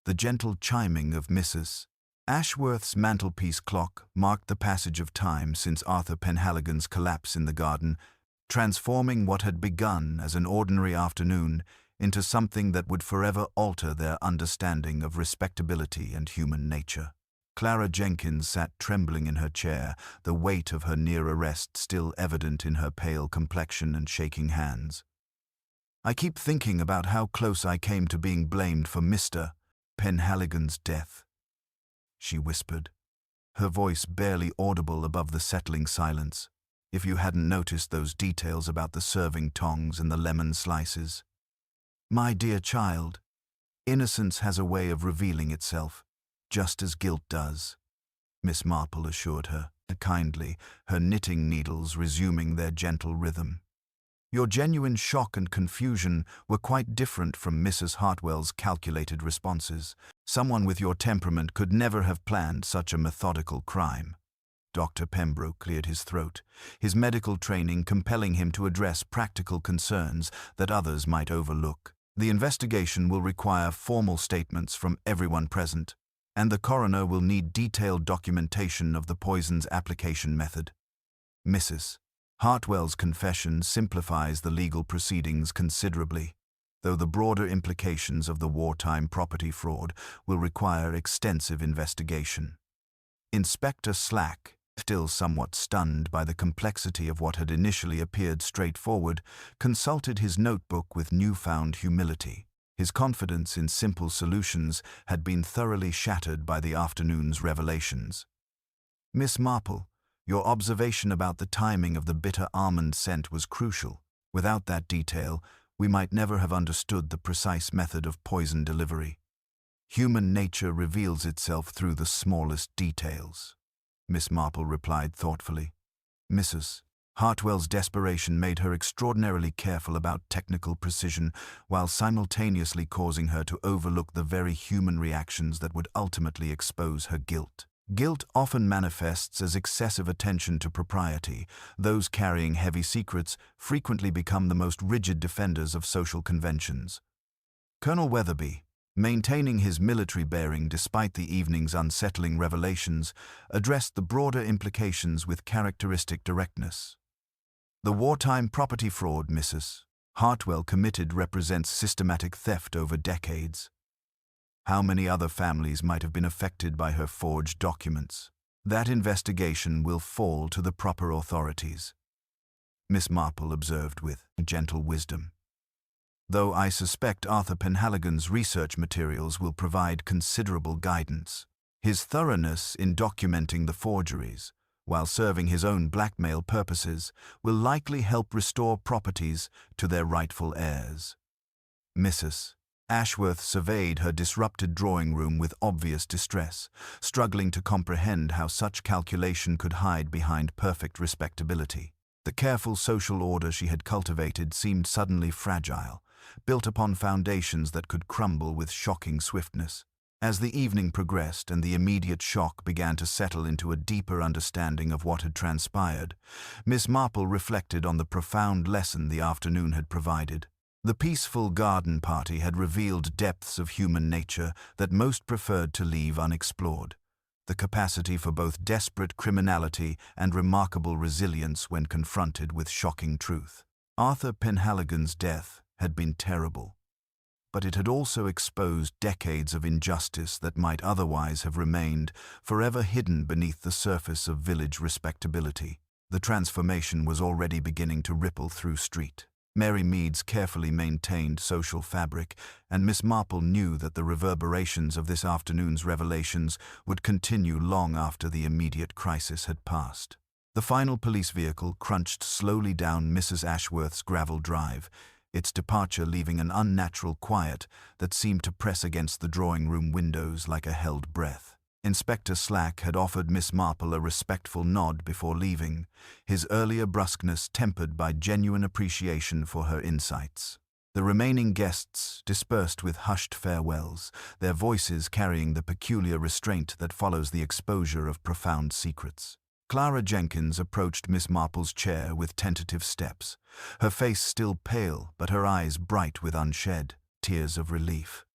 Speaker 1: The gentle chiming of Mrs. Ashworth's mantelpiece clock marked the passage of time since Arthur Penhaligon's collapse in the garden, transforming what had begun as an ordinary afternoon into something that would forever alter their understanding of respectability and human nature. Clara Jenkins sat trembling in her chair, the weight of her near arrest still evident in her pale complexion and shaking hands. "I keep thinking about how close I came to being blamed for Mr. Penhaligon's death," she whispered, her voice barely audible above the settling silence. "If you hadn't noticed those details about the serving tongs and the lemon slices. My dear child, innocence has a way of revealing itself, just as guilt does," Miss Marple assured her, kindly, her knitting needles resuming their gentle rhythm. "Your genuine shock and confusion were quite different from Mrs. Hartwell's calculated responses. Someone with your temperament could never have planned such a methodical crime." Dr. Pembroke cleared his throat, his medical training compelling him to address practical concerns that others might overlook. "The investigation will require formal statements from everyone present, and the coroner will need detailed documentation of the poison's application method. Mrs. Hartwell's confession simplifies the legal proceedings considerably, though the broader implications of the wartime property fraud will require extensive investigation." Inspector Slack, still somewhat stunned by the complexity of what had initially appeared straightforward, consulted his notebook with newfound humility. His confidence in simple solutions had been thoroughly shattered by the afternoon's revelations. "Miss Marple, your observation about the timing of the bitter almond scent was crucial. Without that detail, we might never have understood the precise method of poison delivery. Human nature reveals itself through the smallest details," Miss Marple replied thoughtfully. Mrs. Hartwell's desperation made her extraordinarily careful about technical precision, while simultaneously causing her to overlook the very human reactions that would ultimately expose her guilt. Guilt often manifests as excessive attention to propriety. Those carrying heavy secrets frequently become the most rigid defenders of social conventions. Colonel Weatherby, maintaining his military bearing despite the evening's unsettling revelations, addressed the broader implications with characteristic directness. "The wartime property fraud Mrs. Hartwell committed represents systematic theft over decades. How many other families might have been affected by her forged documents? That investigation will fall to the proper authorities," Miss Marple observed with gentle wisdom. "Though I suspect Arthur Penhaligon's research materials will provide considerable guidance." His thoroughness in documenting the forgeries, while serving his own blackmail purposes, will likely help restore properties to their rightful heirs. Mrs. Ashworth surveyed her disrupted drawing room with obvious distress, struggling to comprehend how such calculation could hide behind perfect respectability. The careful social order she had cultivated seemed suddenly fragile, built upon foundations that could crumble with shocking swiftness. As the evening progressed and the immediate shock began to settle into a deeper understanding of what had transpired, Miss Marple reflected on the profound lesson the afternoon had provided. The peaceful garden party had revealed depths of human nature that most preferred to leave unexplored. The capacity for both desperate criminality and remarkable resilience when confronted with shocking truth. Arthur Penhaligon's death had been terrible, but it had also exposed decades of injustice that might otherwise have remained forever hidden beneath the surface of village respectability. The transformation was already beginning to ripple through street. Mary Mead's carefully maintained social fabric, and Miss Marple knew that the reverberations of this afternoon's revelations would continue long after the immediate crisis had passed. The final police vehicle crunched slowly down Mrs. Ashworth's gravel drive, its departure leaving an unnatural quiet that seemed to press against the drawing-room windows like a held breath. Inspector Slack had offered Miss Marple a respectful nod before leaving, his earlier brusqueness tempered by genuine appreciation for her insights. The remaining guests dispersed with hushed farewells, their voices carrying the peculiar restraint that follows the exposure of profound secrets. Clara Jenkins approached Miss Marple's chair with tentative steps, her face still pale but her eyes bright with unshed tears of relief.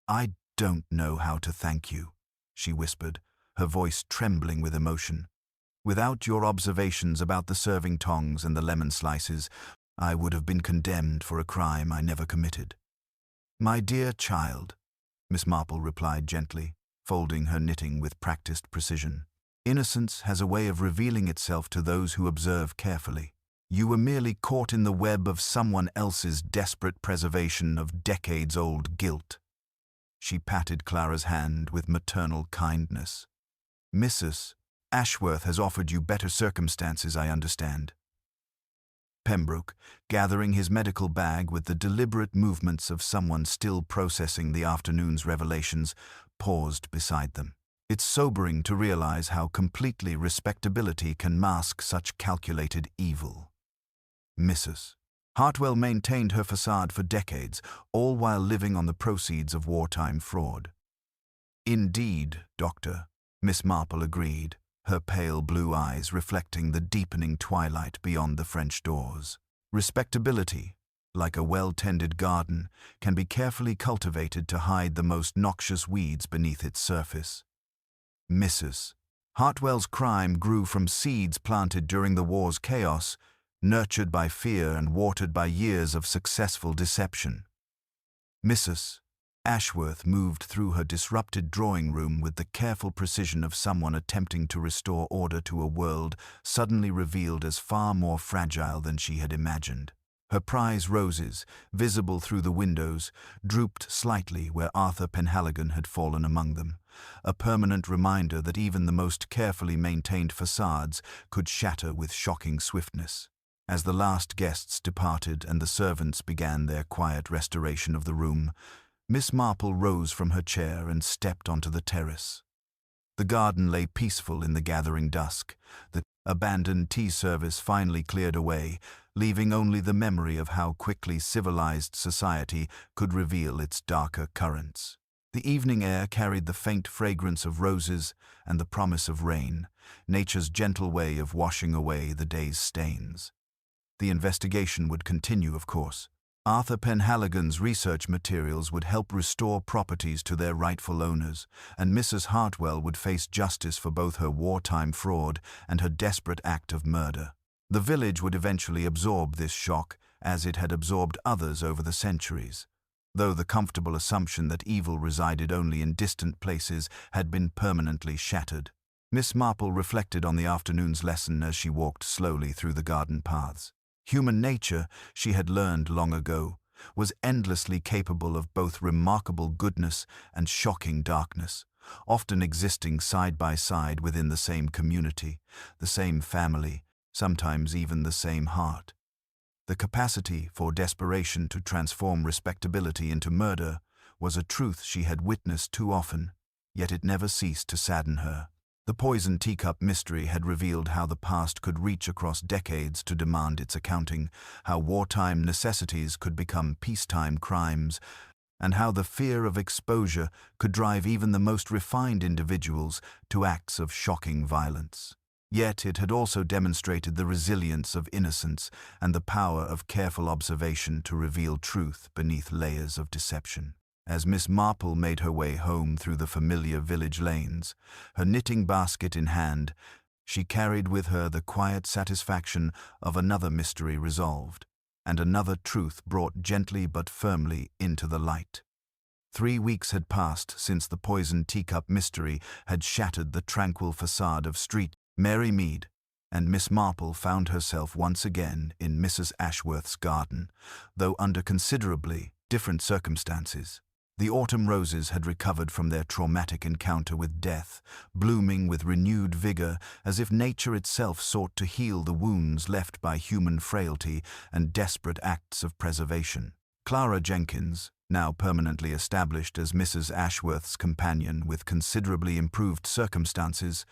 Speaker 1: "I don't know how to thank you," she whispered, her voice trembling with emotion. "Without your observations about the serving tongs and the lemon slices, I would have been condemned for a crime I never committed." "My dear child," Miss Marple replied gently, folding her knitting with practiced precision, "innocence has a way of revealing itself to those who observe carefully. You were merely caught in the web of someone else's desperate preservation of decades-old guilt." She patted Clara's hand with maternal kindness. "Mrs. Ashworth has offered you better circumstances, I understand." Pembroke, gathering his medical bag with the deliberate movements of someone still processing the afternoon's revelations, paused beside them. It's sobering to realize how completely respectability can mask such calculated evil. Mrs. Hartwell maintained her facade for decades, all while living on the proceeds of wartime fraud. "Indeed, Doctor," Miss Marple agreed, her pale blue eyes reflecting the deepening twilight beyond the French doors. "Respectability, like a well-tended garden, can be carefully cultivated to hide the most noxious weeds beneath its surface. Mrs. Hartwell's crime grew from seeds planted during the war's chaos, nurtured by fear and watered by years of successful deception." Mrs. Ashworth moved through her disrupted drawing room with the careful precision of someone attempting to restore order to a world suddenly revealed as far more fragile than she had imagined. Her prize roses, visible through the windows, drooped slightly where Arthur Penhaligon had fallen among them, a permanent reminder that even the most carefully maintained facades could shatter with shocking swiftness. As the last guests departed and the servants began their quiet restoration of the room, Miss Marple rose from her chair and stepped onto the terrace. The garden lay peaceful in the gathering dusk, the abandoned tea service finally cleared away, leaving only the memory of how quickly civilized society could reveal its darker currents. The evening air carried the faint fragrance of roses and the promise of rain, nature's gentle way of washing away the day's stains. The investigation would continue, of course. Arthur Penhaligon's research materials would help restore properties to their rightful owners, and Mrs. Hartwell would face justice for both her wartime fraud and her desperate act of murder. The village would eventually absorb this shock, as it had absorbed others over the centuries, though the comfortable assumption that evil resided only in distant places had been permanently shattered. Miss Marple reflected on the afternoon's lesson as she walked slowly through the garden paths. Human nature, she had learned long ago, was endlessly capable of both remarkable goodness and shocking darkness, often existing side by side within the same community, the same family, sometimes even the same heart. The capacity for desperation to transform respectability into murder was a truth she had witnessed too often, yet it never ceased to sadden her. The Poison Teacup Mystery had revealed how the past could reach across decades to demand its accounting, how wartime necessities could become peacetime crimes, and how the fear of exposure could drive even the most refined individuals to acts of shocking violence. Yet it had also demonstrated the resilience of innocence and the power of careful observation to reveal truth beneath layers of deception. As Miss Marple made her way home through the familiar village lanes, her knitting basket in hand, she carried with her the quiet satisfaction of another mystery resolved, and another truth brought gently but firmly into the light. 3 weeks had passed since the Poison Teacup Mystery had shattered the tranquil facade of street Mary Mead, and Miss Marple found herself once again in Mrs. Ashworth's garden, though under considerably different circumstances. The autumn roses had recovered from their traumatic encounter with death, blooming with renewed vigor as if nature itself sought to heal the wounds left by human frailty and desperate acts of preservation. Clara Jenkins, now permanently established as Mrs. Ashworth's companion with considerably improved circumstances,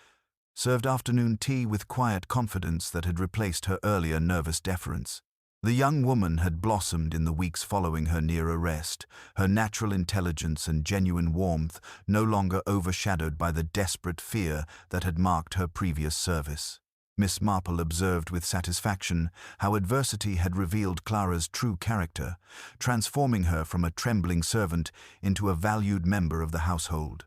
Speaker 1: served afternoon tea with quiet confidence that had replaced her earlier nervous deference. The young woman had blossomed in the weeks following her near arrest, her natural intelligence and genuine warmth no longer overshadowed by the desperate fear that had marked her previous service. Miss Marple observed with satisfaction how adversity had revealed Clara's true character, transforming her from a trembling servant into a valued member of the household.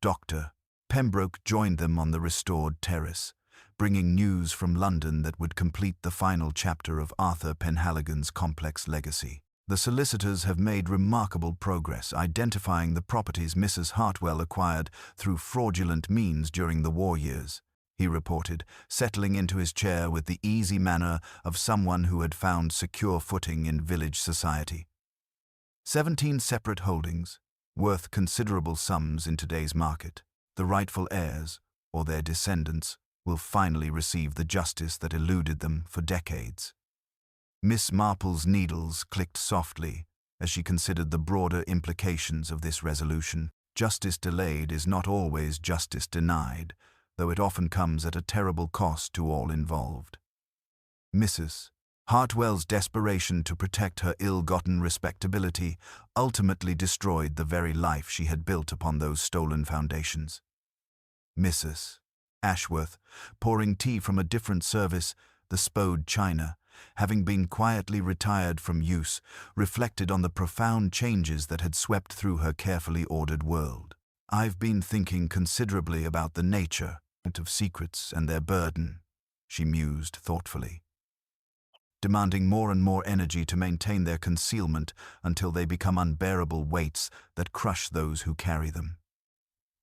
Speaker 1: Dr. Pembroke joined them on the restored terrace, bringing news from London that would complete the final chapter of Arthur Penhaligon's complex legacy. The solicitors have made remarkable progress identifying the properties Mrs. Hartwell acquired through fraudulent means during the war years, he reported, settling into his chair with the easy manner of someone who had found secure footing in village society. 17 separate holdings, worth considerable sums in today's market. The rightful heirs, or their descendants, will finally receive the justice that eluded them for decades. Miss Marple's needles clicked softly as she considered the broader implications of this resolution. Justice delayed is not always justice denied, though it often comes at a terrible cost to all involved. Mrs. Hartwell's desperation to protect her ill-gotten respectability ultimately destroyed the very life she had built upon those stolen foundations. Mrs. Ashworth, pouring tea from a different service, the Spode china, having been quietly retired from use, reflected on the profound changes that had swept through her carefully ordered world. "I've been thinking considerably about the nature of secrets and their burden," she mused thoughtfully, demanding more and more energy to maintain their concealment until they become unbearable weights that crush those who carry them.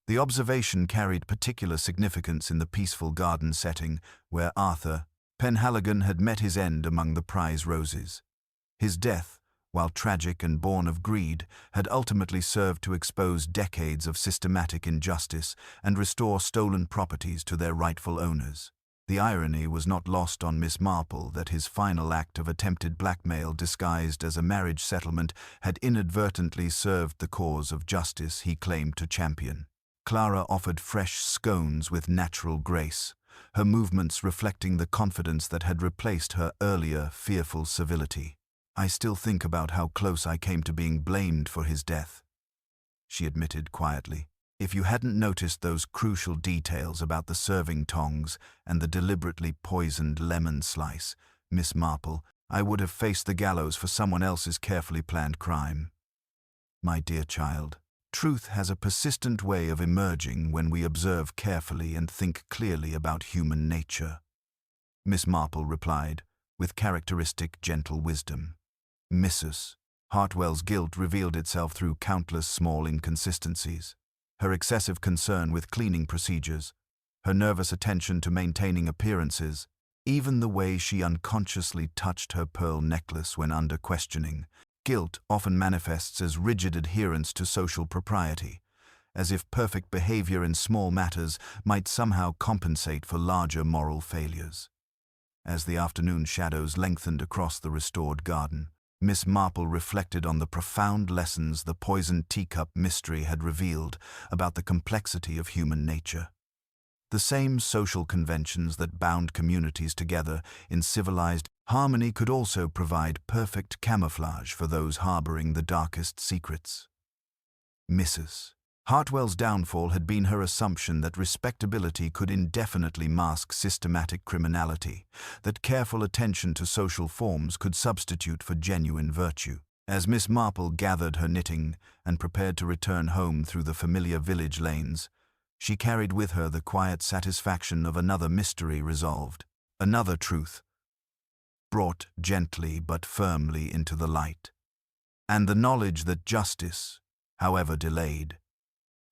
Speaker 1: The observation carried particular significance in the peaceful garden setting where Arthur Penhaligon had met his end among the prize roses. His death, while tragic and born of greed, had ultimately served to expose decades of systematic injustice and restore stolen properties to their rightful owners. The irony was not lost on Miss Marple that his final act of attempted blackmail disguised as a marriage settlement had inadvertently served the cause of justice he claimed to champion. Clara offered fresh scones with natural grace, her movements reflecting the confidence that had replaced her earlier fearful civility. "I still think about how close I came to being blamed for his death," she admitted quietly. "If you hadn't noticed those crucial details about the serving tongs and the deliberately poisoned lemon slice, Miss Marple, I would have faced the gallows for someone else's carefully planned crime. My dear child, truth has a persistent way of emerging when we observe carefully and think clearly about human nature," Miss Marple replied, with characteristic gentle wisdom. Mrs. Hartwell's guilt revealed itself through countless small inconsistencies. Her excessive concern with cleaning procedures, her nervous attention to maintaining appearances, even the way she unconsciously touched her pearl necklace when under questioning. Guilt often manifests as rigid adherence to social propriety, as if perfect behavior in small matters might somehow compensate for larger moral failures. As the afternoon shadows lengthened across the restored garden, Miss Marple reflected on the profound lessons the Poison Teacup Mystery had revealed about the complexity of human nature. The same social conventions that bound communities together in civilized harmony could also provide perfect camouflage for those harboring the darkest secrets. Mrs. Hartwell's downfall had been her assumption that respectability could indefinitely mask systematic criminality, that careful attention to social forms could substitute for genuine virtue. As Miss Marple gathered her knitting and prepared to return home through the familiar village lanes, she carried with her the quiet satisfaction of another mystery resolved, another truth, brought gently but firmly into the light, and the knowledge that justice, however delayed,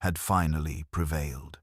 Speaker 1: had finally prevailed.